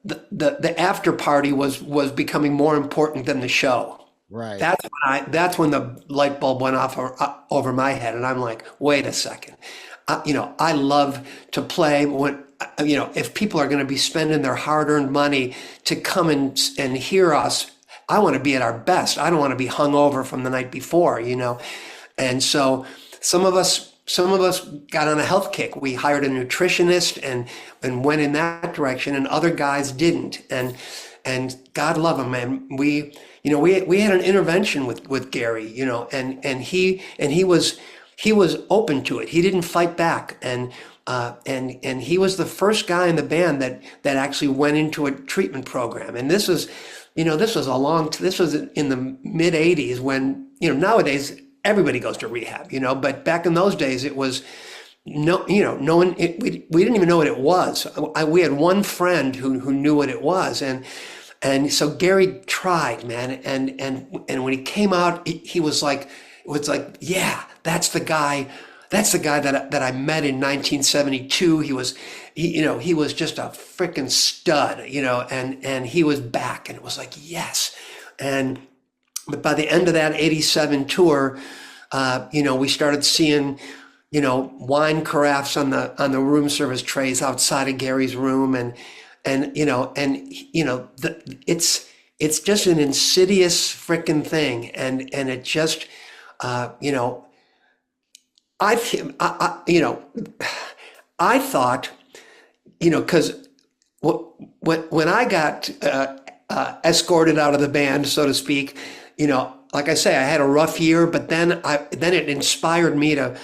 the after party was becoming more important than the show. Right. That's when the light bulb went off over my head, and I'm like, wait a second. I love to play when, if people are going to be spending their hard-earned money to come and hear us, I want to be at our best. I don't want to be hungover from the night before, And so some of us got on a health kick. We hired a nutritionist and went in that direction, and other guys didn't. And God love him, man. We had an intervention with Gary, and he was open to it. He didn't fight back, and he was the first guy in the band that actually went into a treatment program. And this was in the mid '80s, when nowadays everybody goes to rehab, but back in those days it was no one. We didn't even know what it was. We had one friend who knew what it was, and so Gary tried, man, and when he came out, he was like, yeah, that's the guy. That's the guy that I met in 1972. He was just a freaking stud, and he was back, and it was like, yes. But by the end of that '87 tour, we started seeing, wine carafes on the room service trays outside of Gary's room, it's just an insidious freaking thing, and it just, I thought, because when I got escorted out of the band, so to speak, like I say, I had a rough year, but then it inspired me to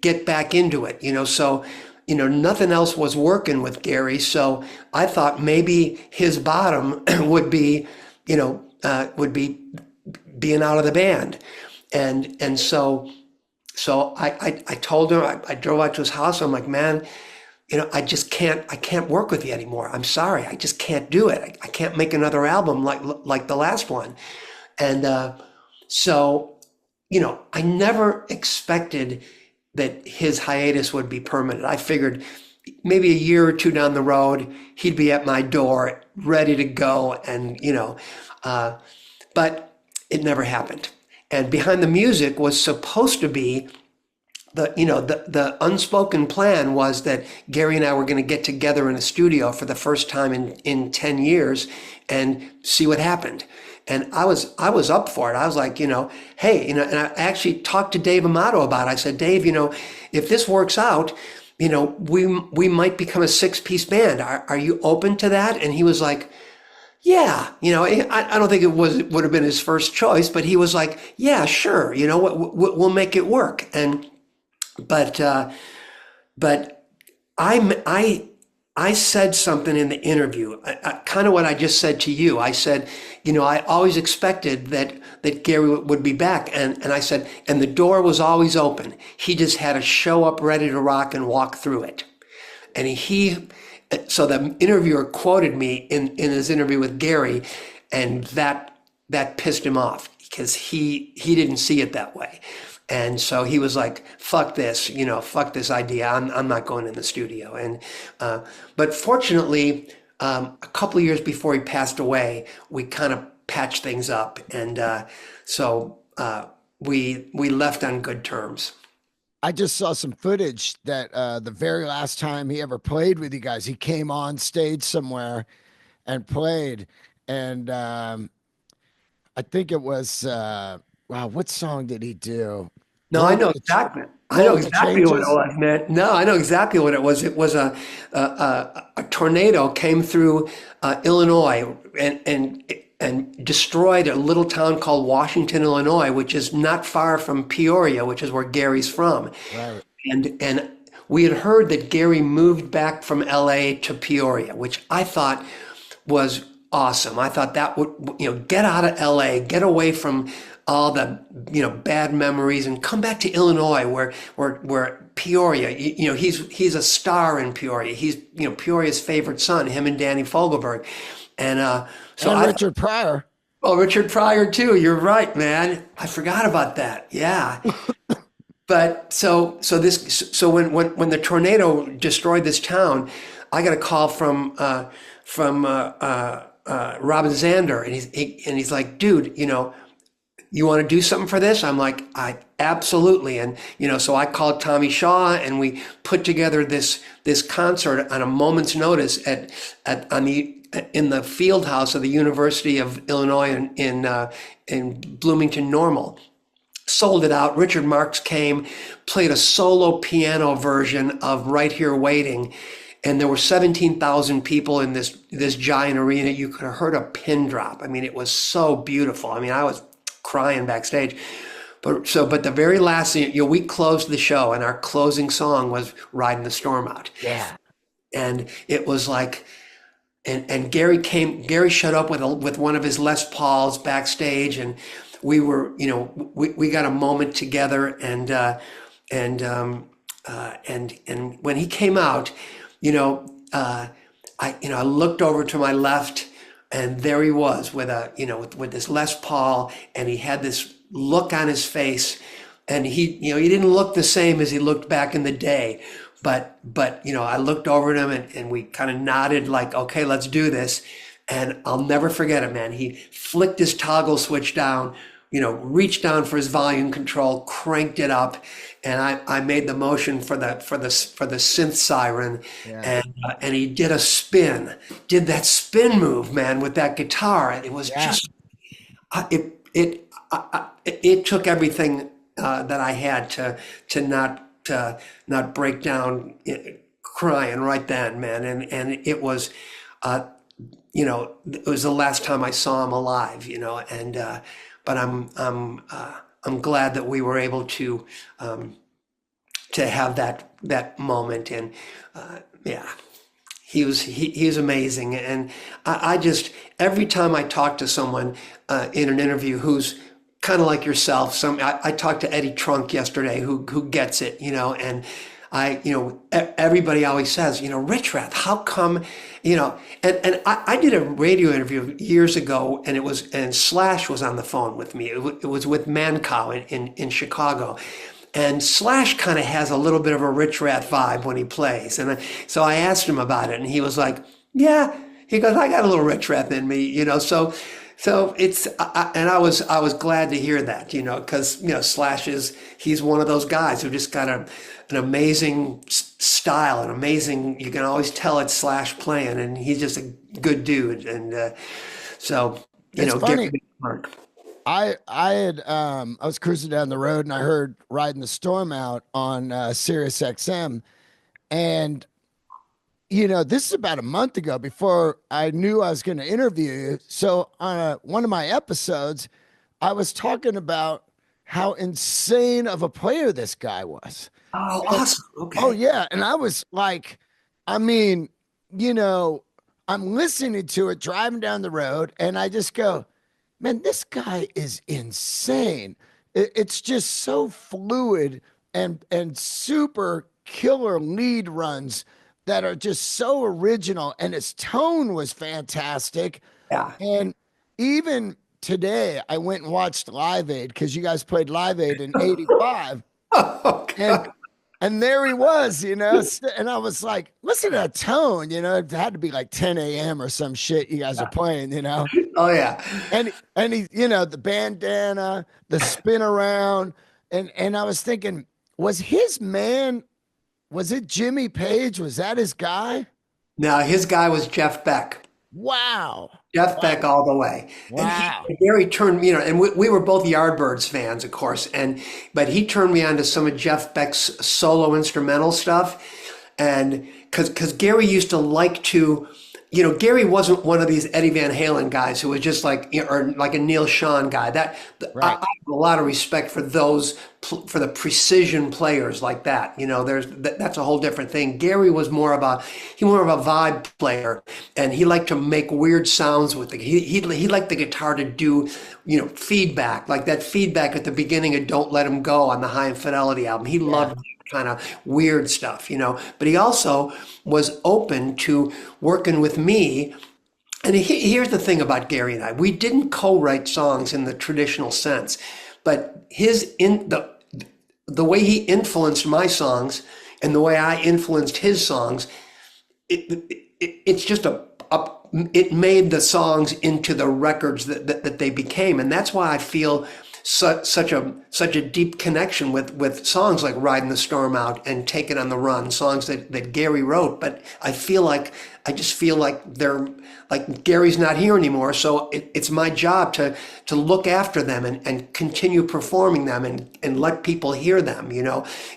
get back into it, So, nothing else was working with Gary, so I thought maybe his bottom would be, being out of the band, and so I told him, I drove out to his house. I'm like, man, I can't work with you anymore. I'm sorry. I just can't do it. I can't make another album like the last one. And so, I never expected that his hiatus would be permanent. I figured maybe a year or two down the road, he'd be at my door, ready to go. And, but it never happened. And Behind the Music was supposed to be the unspoken plan was that Gary and I were going to get together in a studio for the first time in 10 years and see what happened. And I was up for it. I was like, hey, and I actually talked to Dave Amato about it. I said, Dave, if this works out, we might become a six-piece band. Are you open to that? And he was like, yeah, I don't think would have been his first choice, but he was like, yeah, sure, we'll make it work. And but but I said something in the interview, kind of what I just said to you. I said, I always expected that Gary would be back, and I said, and the door was always open. He just had to show up ready to rock and walk through it. And so the interviewer quoted me in his interview with Gary, and that pissed him off because he didn't see it that way. And so he was like, fuck this, fuck this idea. I'm not going in the studio. And but fortunately, a couple of years before he passed away, we kind of patched things up. And so we left on good terms. I just saw some footage that the very last time he ever played with you guys, he came on stage somewhere and played. And I think it was, wow, what song did he do? No, I know exactly. I know Blowing the exactly what it Changes? was, man. No, I know exactly what it was. It was a tornado came through Illinois and destroyed a little town called Washington, Illinois, which is not far from Peoria, which is where Gary's from. Right. And we had heard that Gary moved back from LA to Peoria, which I thought was awesome. I thought that would, get out of LA, get away from all the, bad memories and come back to Illinois where Peoria, he's a star in Peoria. He's, Peoria's favorite son, him and Danny Fogelberg. And so And I, Richard Pryor. oh, Richard Pryor too. You're right, man. I forgot about that. Yeah. But so when the tornado destroyed this town, I got a call from Robin Zander, and he's like, dude, you want to do something for this? I'm like, I absolutely. And so I called Tommy Shaw, and we put together this concert on a moment's notice in the field house of the University of Illinois in Bloomington Normal. Sold it out. Richard Marx came, played a solo piano version of Right Here Waiting, and there were 17,000 people in this giant arena. You could have heard a pin drop. I mean, it was so beautiful. I mean, I was crying backstage. But the very last thing, we closed the show, and our closing song was Riding the Storm Out. Yeah. And it was like, and Gary showed up with one of his Les Pauls backstage, and we were, we got a moment together, and when he came out, I looked over to my left, and there he was with this Les Paul, and he had this look on his face, and he didn't look the same as he looked back in the day, but I looked over at him, and we kind of nodded like, okay, let's do this. And I'll never forget it, man. He flicked his toggle switch down, reached down for his volume control, cranked it up, and I made the motion for the synth siren, Yeah. and he did that spin move, man, with that guitar. And it was Yeah. just it took everything that I had to not break down crying right then, man. And it was it was the last time I saw him alive, and but I'm glad that we were able to have that moment. And yeah, he's amazing. And I just, every time I talk to someone in an interview who's kind of like yourself, I talked to Eddie Trunk yesterday who gets it, and everybody always says, Rich Rath, how come, and I did a radio interview years ago, and Slash was on the phone with me. It was with Mancow in Chicago. And Slash kind of has a little bit of a Rich Rath vibe when he plays. And so I asked him about it, and he was like, yeah, he goes, I got a little Rich Rath in me, So and I was glad to hear that, because Slash he's one of those guys who just got an amazing style, an amazing. You can always tell it's Slash playing, and he's just a good dude. And so It's Gary funny. Mark. I was cruising down the road and I heard Riding the Storm Out on Sirius XM. And this is about a month ago before I knew I was going to interview you. So on one of my episodes, I was talking about how insane of a player this guy was. Oh, And awesome. oh Okay. yeah, and I was like, I mean, you know, I'm listening to it driving down the road, and I just go, man, this guy is insane. It's just so fluid and super killer lead runs that are just so original, and his tone was fantastic. Yeah. And even today, I went and watched Live Aid because you guys played Live Aid in '85, Oh, and God. and there he was, and I was like, listen to that tone, it had to be like 10 a.m. or some shit you guys are playing. Oh, yeah. And he, the bandana, the spin around, and I was thinking, was it Jimmy Page? Was that his guy? Now his guy was Jeff Beck. Wow. Jeff Wow. Beck all the way. And Wow. Gary turned, and we were both Yardbirds fans, of course. But he turned me on to some of Jeff Beck's solo instrumental stuff. And because Gary used to like to, Gary wasn't one of these Eddie Van Halen guys who was just like, or like a Neil Schon guy. I Right. have a lot of respect for for the precision players like that. That's a whole different thing. Gary was more of a vibe player, and he liked to make weird sounds with it. He liked the guitar to do, feedback, like that feedback at the beginning of "Don't Let Him Go" on the High Infidelity album. He Yeah. loved kind of weird stuff, but he also was open to working with me. And here's the thing about Gary and I. We didn't co-write songs in the traditional sense, but the way he influenced my songs and the way I influenced his songs, it's just it made the songs into the records that they became. And that's why I feel such a deep connection with songs like "Riding the Storm Out" and "Take It on the Run," songs that Gary wrote. But I just feel like they're like Gary's not here anymore, so it's my job to look after them and continue performing them and let people hear them.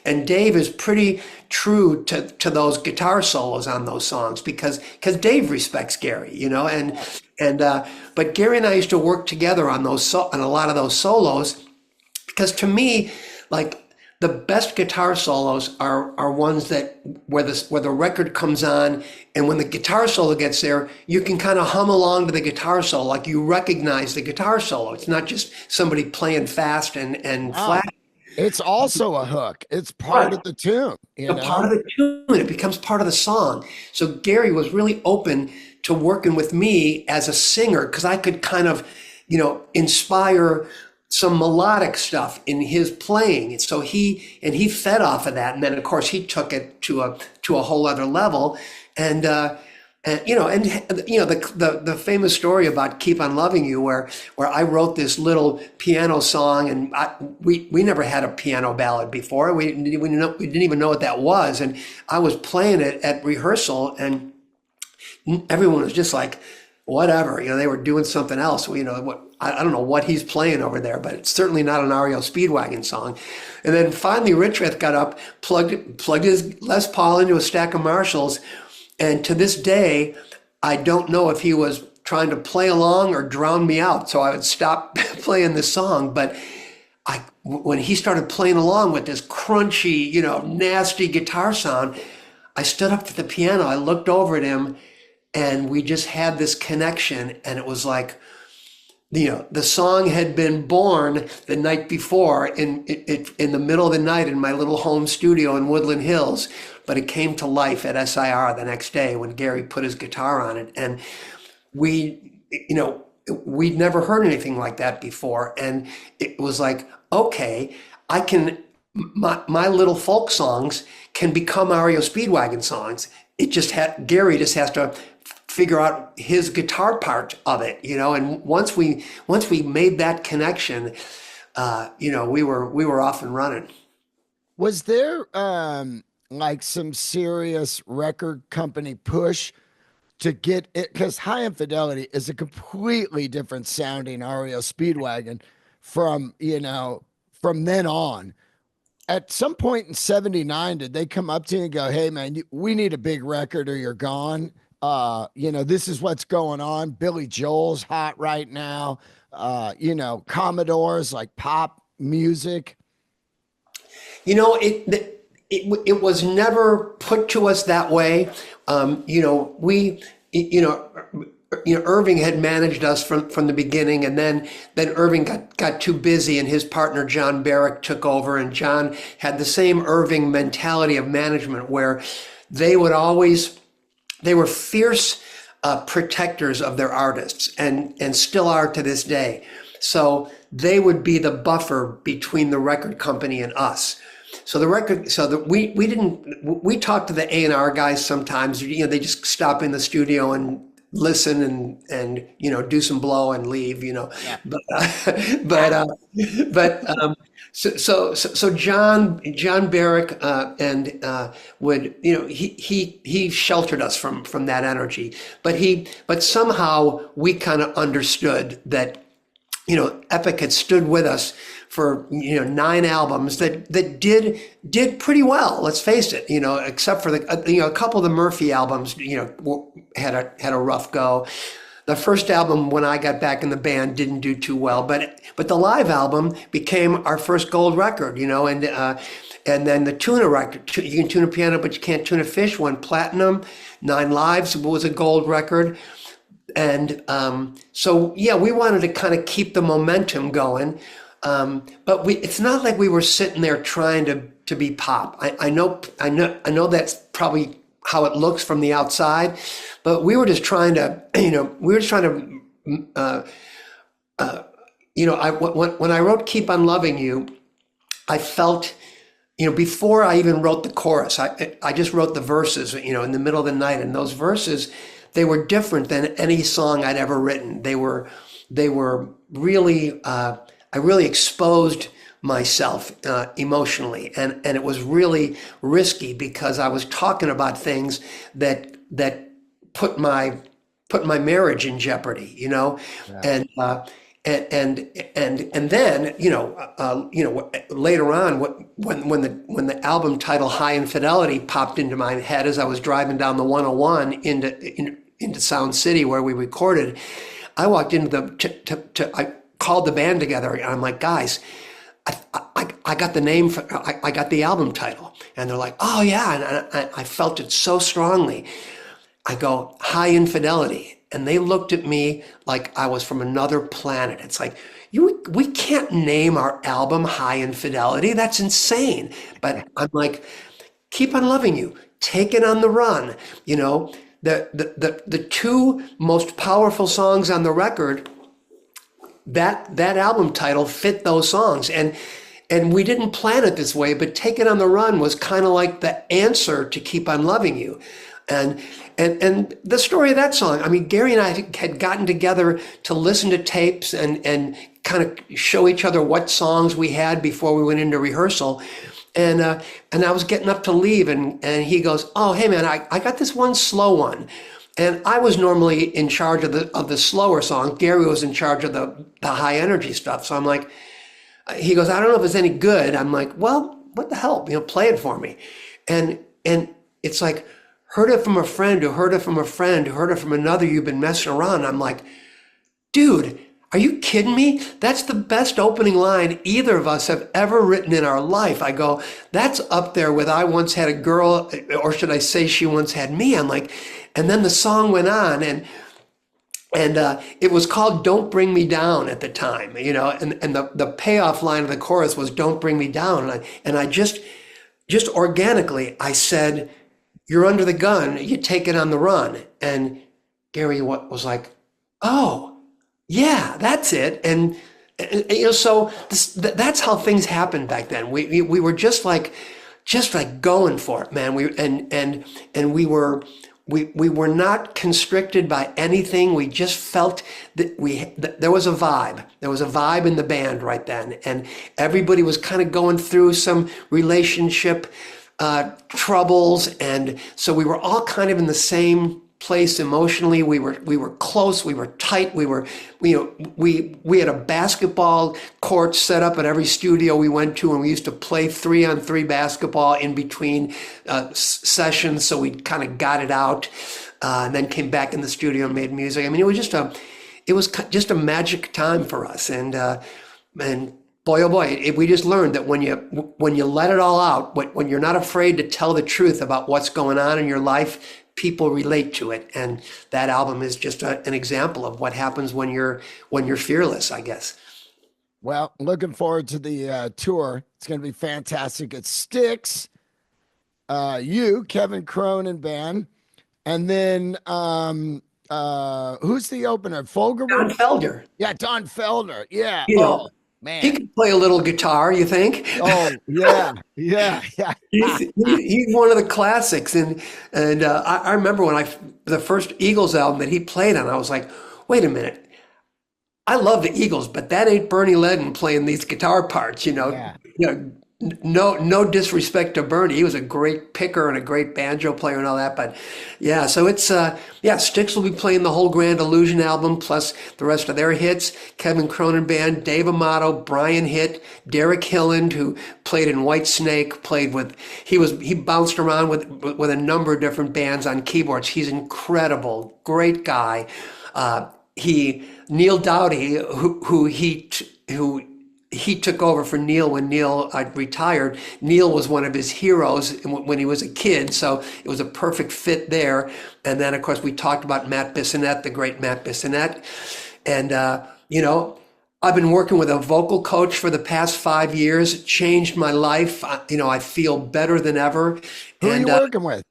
And Dave is pretty true to those guitar solos on those songs because Dave respects Gary. But Gary and I used to work together on on a lot of those solos, because to me, like, the best guitar solos are ones that where the record comes on, and when the guitar solo gets there, you can kind of hum along to the guitar solo, like you recognize the guitar solo. It's not just somebody playing fast and Wow. flat. It's also a hook. It's part Right. of the tune, A part of the tune. It becomes part of the song. So Gary was really open to working with me as a singer, because I could kind of, inspire some melodic stuff in his playing. And so he fed off of that. And then of course he took it to a whole other level. And the famous story about "Keep on Loving You," where I wrote this little piano song, and we never had a piano ballad before. We didn't even know what that was, and I was playing it at rehearsal, and everyone was just like, whatever. They were doing something else. I don't know what he's playing over there, but it's certainly not an REO Speedwagon song. And then finally, Richrath got up, plugged his Les Paul into a stack of Marshalls, and to this day, I don't know if he was trying to play along or drown me out, so I would stop playing the song. But when he started playing along with this crunchy, nasty guitar sound, I stood up to the piano, I looked over at him, and we just had this connection. And it was like, the song had been born the night before in the middle of the night in my little home studio in Woodland Hills, but it came to life at SIR the next day when Gary put his guitar on it. And we'd never heard anything like that before. And it was like, okay, my little folk songs can become REO Speedwagon songs. Gary just has to figure out his guitar part of it, and once we made that connection, we were off and running. Was there like some serious record company push to get it? Because High Infidelity is a completely different sounding REO Speedwagon from, from then on. At some point in '79, did they come up to you and go, "Hey man, we need a big record or you're gone"? This is what's going on. Billy Joel's hot right now. Commodores like pop music. It was never put to us that way. We, Irving had managed us from the beginning, and then Irving got too busy, and his partner John Barrick took over, and John had the same Irving mentality of management where they would always they were fierce protectors of their artists, and still are to this day. So they would be the buffer between the record company and us. So we talked to the A&R guys sometimes. They just stop in the studio and listen and do some blow and leave. Yeah. But so John Barrick and would he sheltered us from that energy. But somehow we kind of understood that Epic had stood with us for 9 albums that did pretty well. Let's face it, except for a couple of the Murphy albums, had a rough go. The first album, when I got back in the band, didn't do too well, but the live album became our first gold record, and then the tuna record, you can tune a piano but you can't tune a fish, went platinum. 9 Lives was a gold record. And so, yeah, we wanted to kind of keep the momentum going. But it's not like we were sitting there trying to be pop. I know that's probably how it looks from the outside, but we were just trying to, when I wrote Keep on Loving You, I felt, before I even wrote the chorus, I just wrote the verses, in the middle of the night, and those verses, they were different than any song I'd ever written. They were really, I really exposed myself emotionally, and it was really risky because I was talking about things that put my marriage in jeopardy, Yeah. and then later on, when the album title High Infidelity popped into my head as I was driving down the 101 into Sound City where we recorded, I walked into I called the band together, and I'm like, guys, I got the name I got the album title, and they're like, oh yeah, and I felt it so strongly. I go, High Infidelity, and they looked at me like I was from another planet. It's like, we can't name our album High Infidelity. That's insane. But I'm like, Keep on Loving You, Take It on the Run. The 2 most powerful songs on the record, that album title fit those songs, and we didn't plan it this way, but Take It on the Run was kind of like the answer to Keep on Loving You. And the story of that song, I mean, Gary and I had gotten together to listen to tapes and kind of show each other what songs we had before we went into rehearsal. And I was getting up to leave, and he goes, oh, hey man, I got this one slow one. And I was normally in charge of the slower song. Gary was in charge of the high energy stuff. So I'm like, he goes, I don't know if it's any good. I'm like, well, what the hell? Play it for me. And it's like, heard it from a friend who heard it from a friend who heard it from another. You've been messing around. I'm like, dude, are you kidding me? That's the best opening line either of us have ever written in our life. I go, that's up there with I once had a girl, or should I say she once had me? I'm like, and then the song went on, and it was called Don't Bring Me Down at the time, and the payoff line of the chorus was Don't Bring Me Down. And I just organically, I said, you're under the gun, you take it on the run. And Gary was like, oh, yeah, that's it. And so that's how things happened back then. We were just like going for it, man. And we were we were not constricted by anything. We just felt that there was a vibe. There was a vibe in the band right then, and everybody was kind of going through some relationship troubles, and so we were all kind of in the same place emotionally. We were close. We were tight. We had a basketball court set up at every studio we went to, and we used to play 3-on-3 basketball in between sessions. So we kind of got it out, and then came back in the studio and made music. I mean, it was just a magic time for us, and boy, oh boy, we just learned that when you let it all out, when you're not afraid to tell the truth about what's going on in your life, people relate to it. And that album is just an example of what happens when you're fearless, I guess. Well, looking forward to the tour. It's going to be fantastic. It Sticks, you, Kevin Cronin band, and then who's the opener? Don Fogelberg? Felder, Yeah, Don Felder. Yeah. you Oh know, he man. could play a little guitar, you think? Oh yeah, yeah, yeah. He's one of the classics, and I remember when the first Eagles album that he played on, I was like, wait a minute, I love the Eagles, but that ain't Bernie Ledden playing these guitar parts, Yeah. No disrespect to Bernie. He was a great picker and a great banjo player and all that. But yeah, so it's Styx will be playing the whole Grand Illusion album plus the rest of their hits. Kevin Cronin Band, Dave Amato, Brian Hitt, Derek Hilland, who played in White Snake, he bounced around with a number of different bands on keyboards. He's incredible, great guy. Neil Dowdy, who he took over for Neil when Neil retired. Neil was one of his heroes when he was a kid, so it was a perfect fit there. And then, of course, we talked about Matt Bissonette, the great Matt Bissonette. And, I've been working with a vocal coach for the past 5 years. It changed my life. I feel better than ever. Who are you And working with?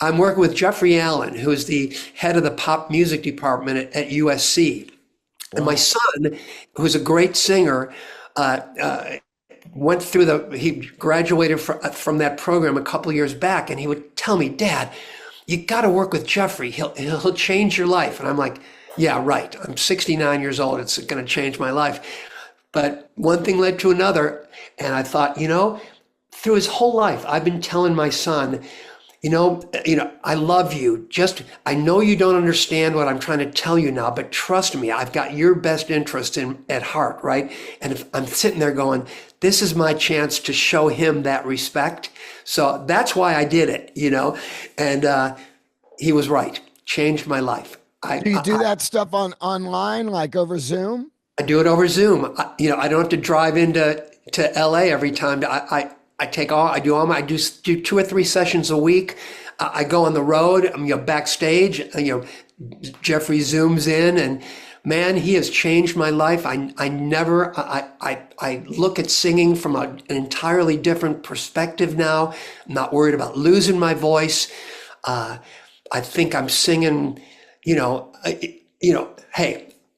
I'm working with Jeffrey Allen, who is the head of the pop music department at USC. And my Wow. son, who's a great singer, he graduated from that program a couple of years back, and he would tell me, Dad, you got to work with Jeffrey. He'll change your life. And I'm like, yeah, right. I'm 69 years old. It's going to change my life. But one thing led to another, and I thought, through his whole life, I've been telling my son, I love you. I know you don't understand what I'm trying to tell you now, but trust me, I've got your best interest at heart, right? And if I'm sitting there going, this is my chance to show him that respect. So that's why I did it, and he was right. Changed my life. Do you do that stuff online, like over Zoom? I do it over Zoom. I don't have to drive into LA every time. I do 2 or 3 sessions a week. I go on the road. I'm backstage. Jeffrey zooms in, and man, he has changed my life. I look at singing from an entirely different perspective now. I'm not worried about losing my voice. I think I'm singing. Hey,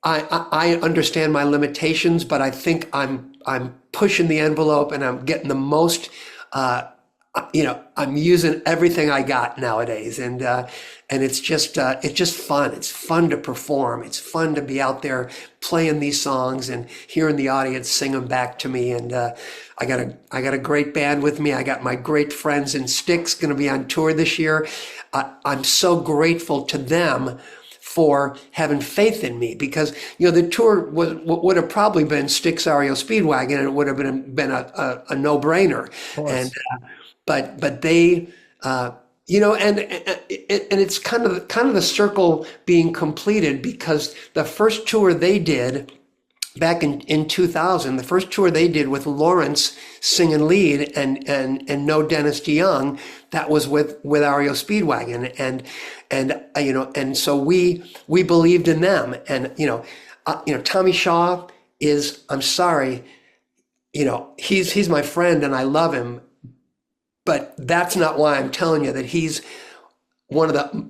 I understand my limitations, but I think I'm pushing the envelope and I'm getting the most. I'm using everything I got nowadays, and it's just fun. It's fun to perform. It's fun to be out there playing these songs and hearing the audience sing them back to me. And I got a great band with me. I got my great friends in Styx going to be on tour this year. I'm so grateful to them for having faith in me, because the tour would have probably been Styx, REO Speedwagon, and it would have been a no-brainer. Of course. And but they and it's kind of the circle being completed, because the first tour they did back in 2000, the first tour they did with Lawrence singing lead and no Dennis DeYoung, that was with REO Speedwagon, and so we believed in them. And Tommy Shaw I'm sorry, he's my friend and I love him, but that's not why I'm telling you that he's one of the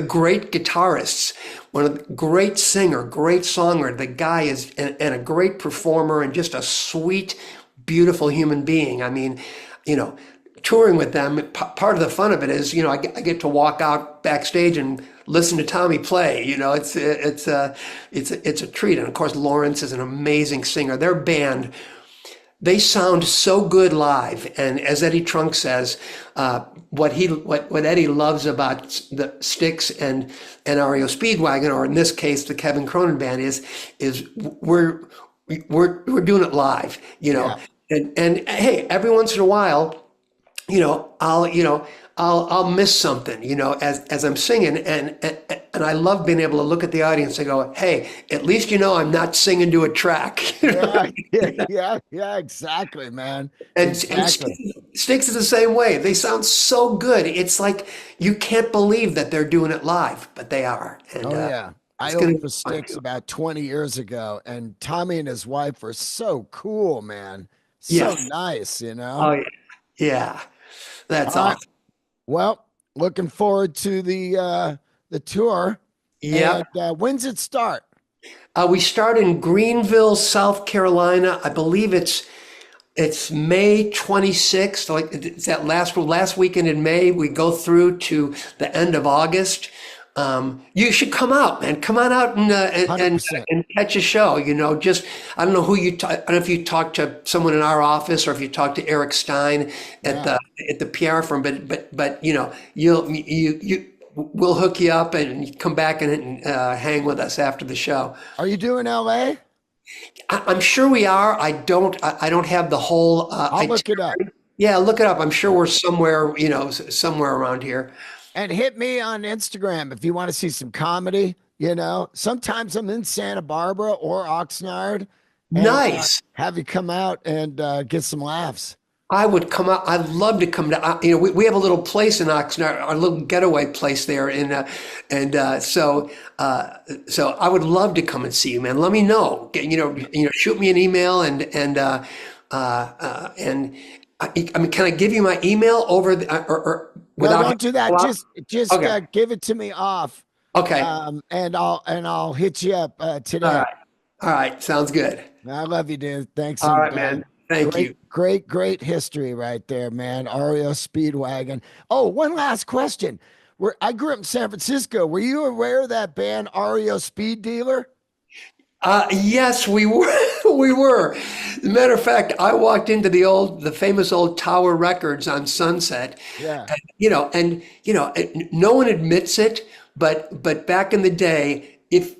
great guitarists, one of the great singer, great songer. The guy is and a great performer and just a sweet, beautiful human being. I mean, touring with them, part of the fun of it is, I get to walk out backstage and listen to Tommy play. It's a treat. And of course, Lawrence is an amazing singer. Their band, they sound so good live. And as Eddie Trunk says, what Eddie loves about the Styx and REO Speedwagon, or in this case, the Kevin Cronin band, is we're doing it live, Yeah. and hey, every once in a while, I'll miss something, as I'm singing, and I love being able to look at the audience and go, hey, at least I'm not singing to a track. Yeah, yeah, exactly, man. And Exactly. Styx is the same way. They sound so good. It's like you can't believe that they're doing it live, but they are, and Oh yeah. I it's gonna opened be for fun Styx too. about 20 years ago, and Tommy and his wife were so cool, man. So Yes. nice, you know? Oh yeah. Yeah. That's All right. awesome. Well, looking forward to the tour. And Yep. when's it start? We start in Greenville, South Carolina. I believe it's May 26th. Like it's that last weekend in May. We go through to the end of August. You should come out, man. Come on out and 100%. and catch a show. Just I don't know who I don't know if you talked to someone in our office or if you talked to Eric Stein at Yeah. the PR firm. But we'll hook you up and you come back and hang with us after the show. Are you doing LA? I'm sure we are. I don't have the whole I'll look it up. yeah, look it up. I'm sure we're somewhere, somewhere around here. And hit me on Instagram if you want to see some comedy. Sometimes I'm in Santa Barbara or Oxnard and Nice. have you come out and get some laughs. I would come out. I'd love to come to, we have a little place in Oxnard, our little getaway place there. So I would love to come and see you, man. Let me know. Shoot me an email and I mean, can I give you my email over or No, without? don't do that. Just Okay. give it to me off, Okay. and I'll hit you up All today. right. All right. Sounds good. I love you, dude. Thanks, All and right, man. Thank great, you. great, great history right there, man. REO Speedwagon. Oh, one last question. I grew up in San Francisco. Were you aware of that band REO Speed Dealer? Yes, we were. We were. As a matter of fact, I walked into the famous old Tower Records on Sunset, Yeah. and no one admits it, but back in the day, if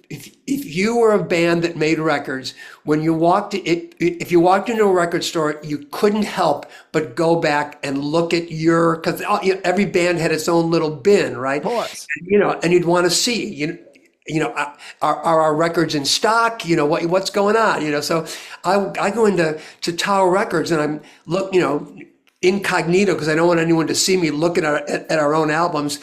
you were a band that made records, when you if you walked into a record store, you couldn't help but go back and look at because every band had its own little bin, Of right? course. And you'd want to see, are our records in stock? What's going on? So I go to Tower Records and I'm incognito because I don't want anyone to see me looking at our own albums.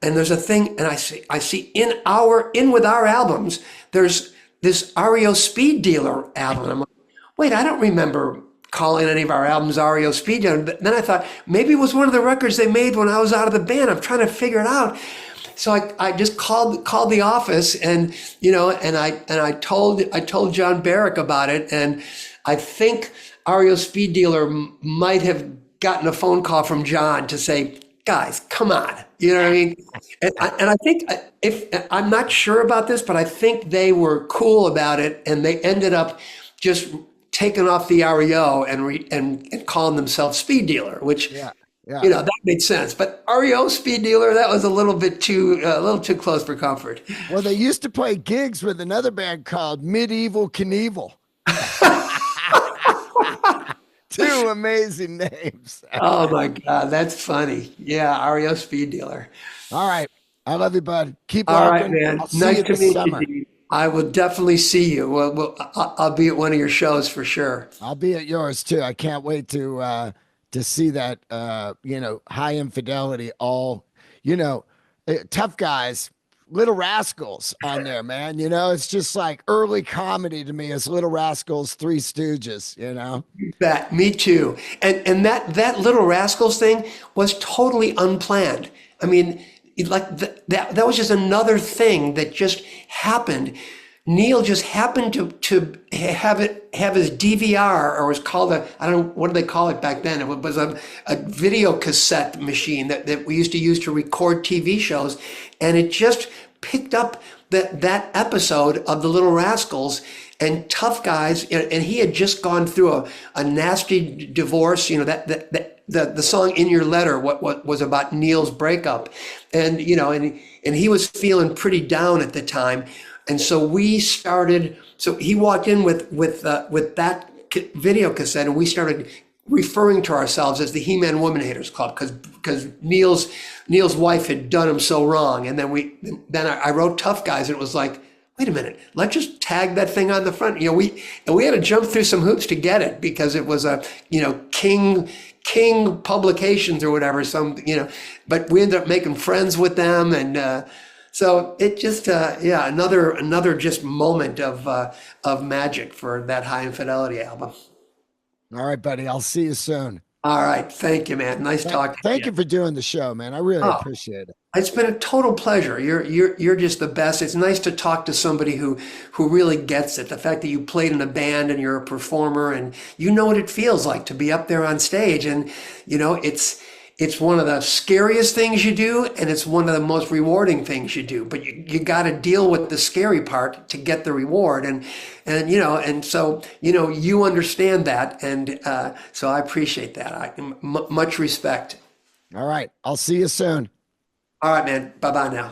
And there's a thing, and I see in with our albums, there's this REO Speed Dealer album. And I'm like, wait, I don't remember calling any of our albums REO Speed Dealer. But then I thought maybe it was one of the records they made when I was out of the band. I'm trying to figure it out. So I just called the office and I told John Barrick about it, and I think REO Speed Dealer might have gotten a phone call from John to say, guys, come on, you know what I mean? And I think if I'm not sure about this, but I think they were cool about it, and they ended up just taking off the REO and calling themselves Speed Dealer, which Yeah. Yeah. that made sense. But REO Speed Dealer, that was a little too close for comfort. Well, they used to play gigs with another band called Medieval Knievel. Two amazing names. Oh my God, that's funny. Yeah, REO Speed Dealer. All right. I love you, bud. Keep All right, rocking. man. I'll see Nice you to this meet you, summer. Dean. I will definitely see you. I'll be at one of your shows for sure. I'll be at yours too. I can't wait to see that high infidelity all, tough guys, Little Rascals on there, man. It's just like early comedy to me as Little Rascals, Three Stooges. That me too. And that Little Rascals thing was totally unplanned. I mean, that was just another thing that just happened. Neil just happened to have his DVR, or was called a, I don't know, what did they call it back then? It was a video cassette machine that we used to use to record TV shows, and it just picked up that episode of The Little Rascals and Tough Guys, and he had just gone through a nasty divorce. The song "In Your Letter" what was about Neil's breakup, and and he was feeling pretty down at the time, and so we started. So he walked in with that video cassette, and we started referring to ourselves as the He-Man Woman Haters Club, because Neil's wife had done him so wrong, and then I wrote Tough Guys, and it was like, wait a minute, let's just tag that thing on the front. We had to jump through some hoops to get it, because it was a King Publications or whatever, but we ended up making friends with them, and so it just another just moment of magic for that High Infidelity album. All right, buddy. I'll see you soon. All right, thank you, man. Nice talking to Thank you. you for doing the show, man. I really Oh, appreciate it. it's been a total pleasure. You're just the best. It's nice to talk to somebody who really gets it. The fact that you played in a band and you're a performer and you know what it feels like to be up there on stage, and it's one of the scariest things you do, and it's one of the most rewarding things you do. But you got to deal with the scary part to get the reward, and so you understand that, and so I appreciate that. Much respect. All right. I'll see you soon. All right, man. Bye bye now.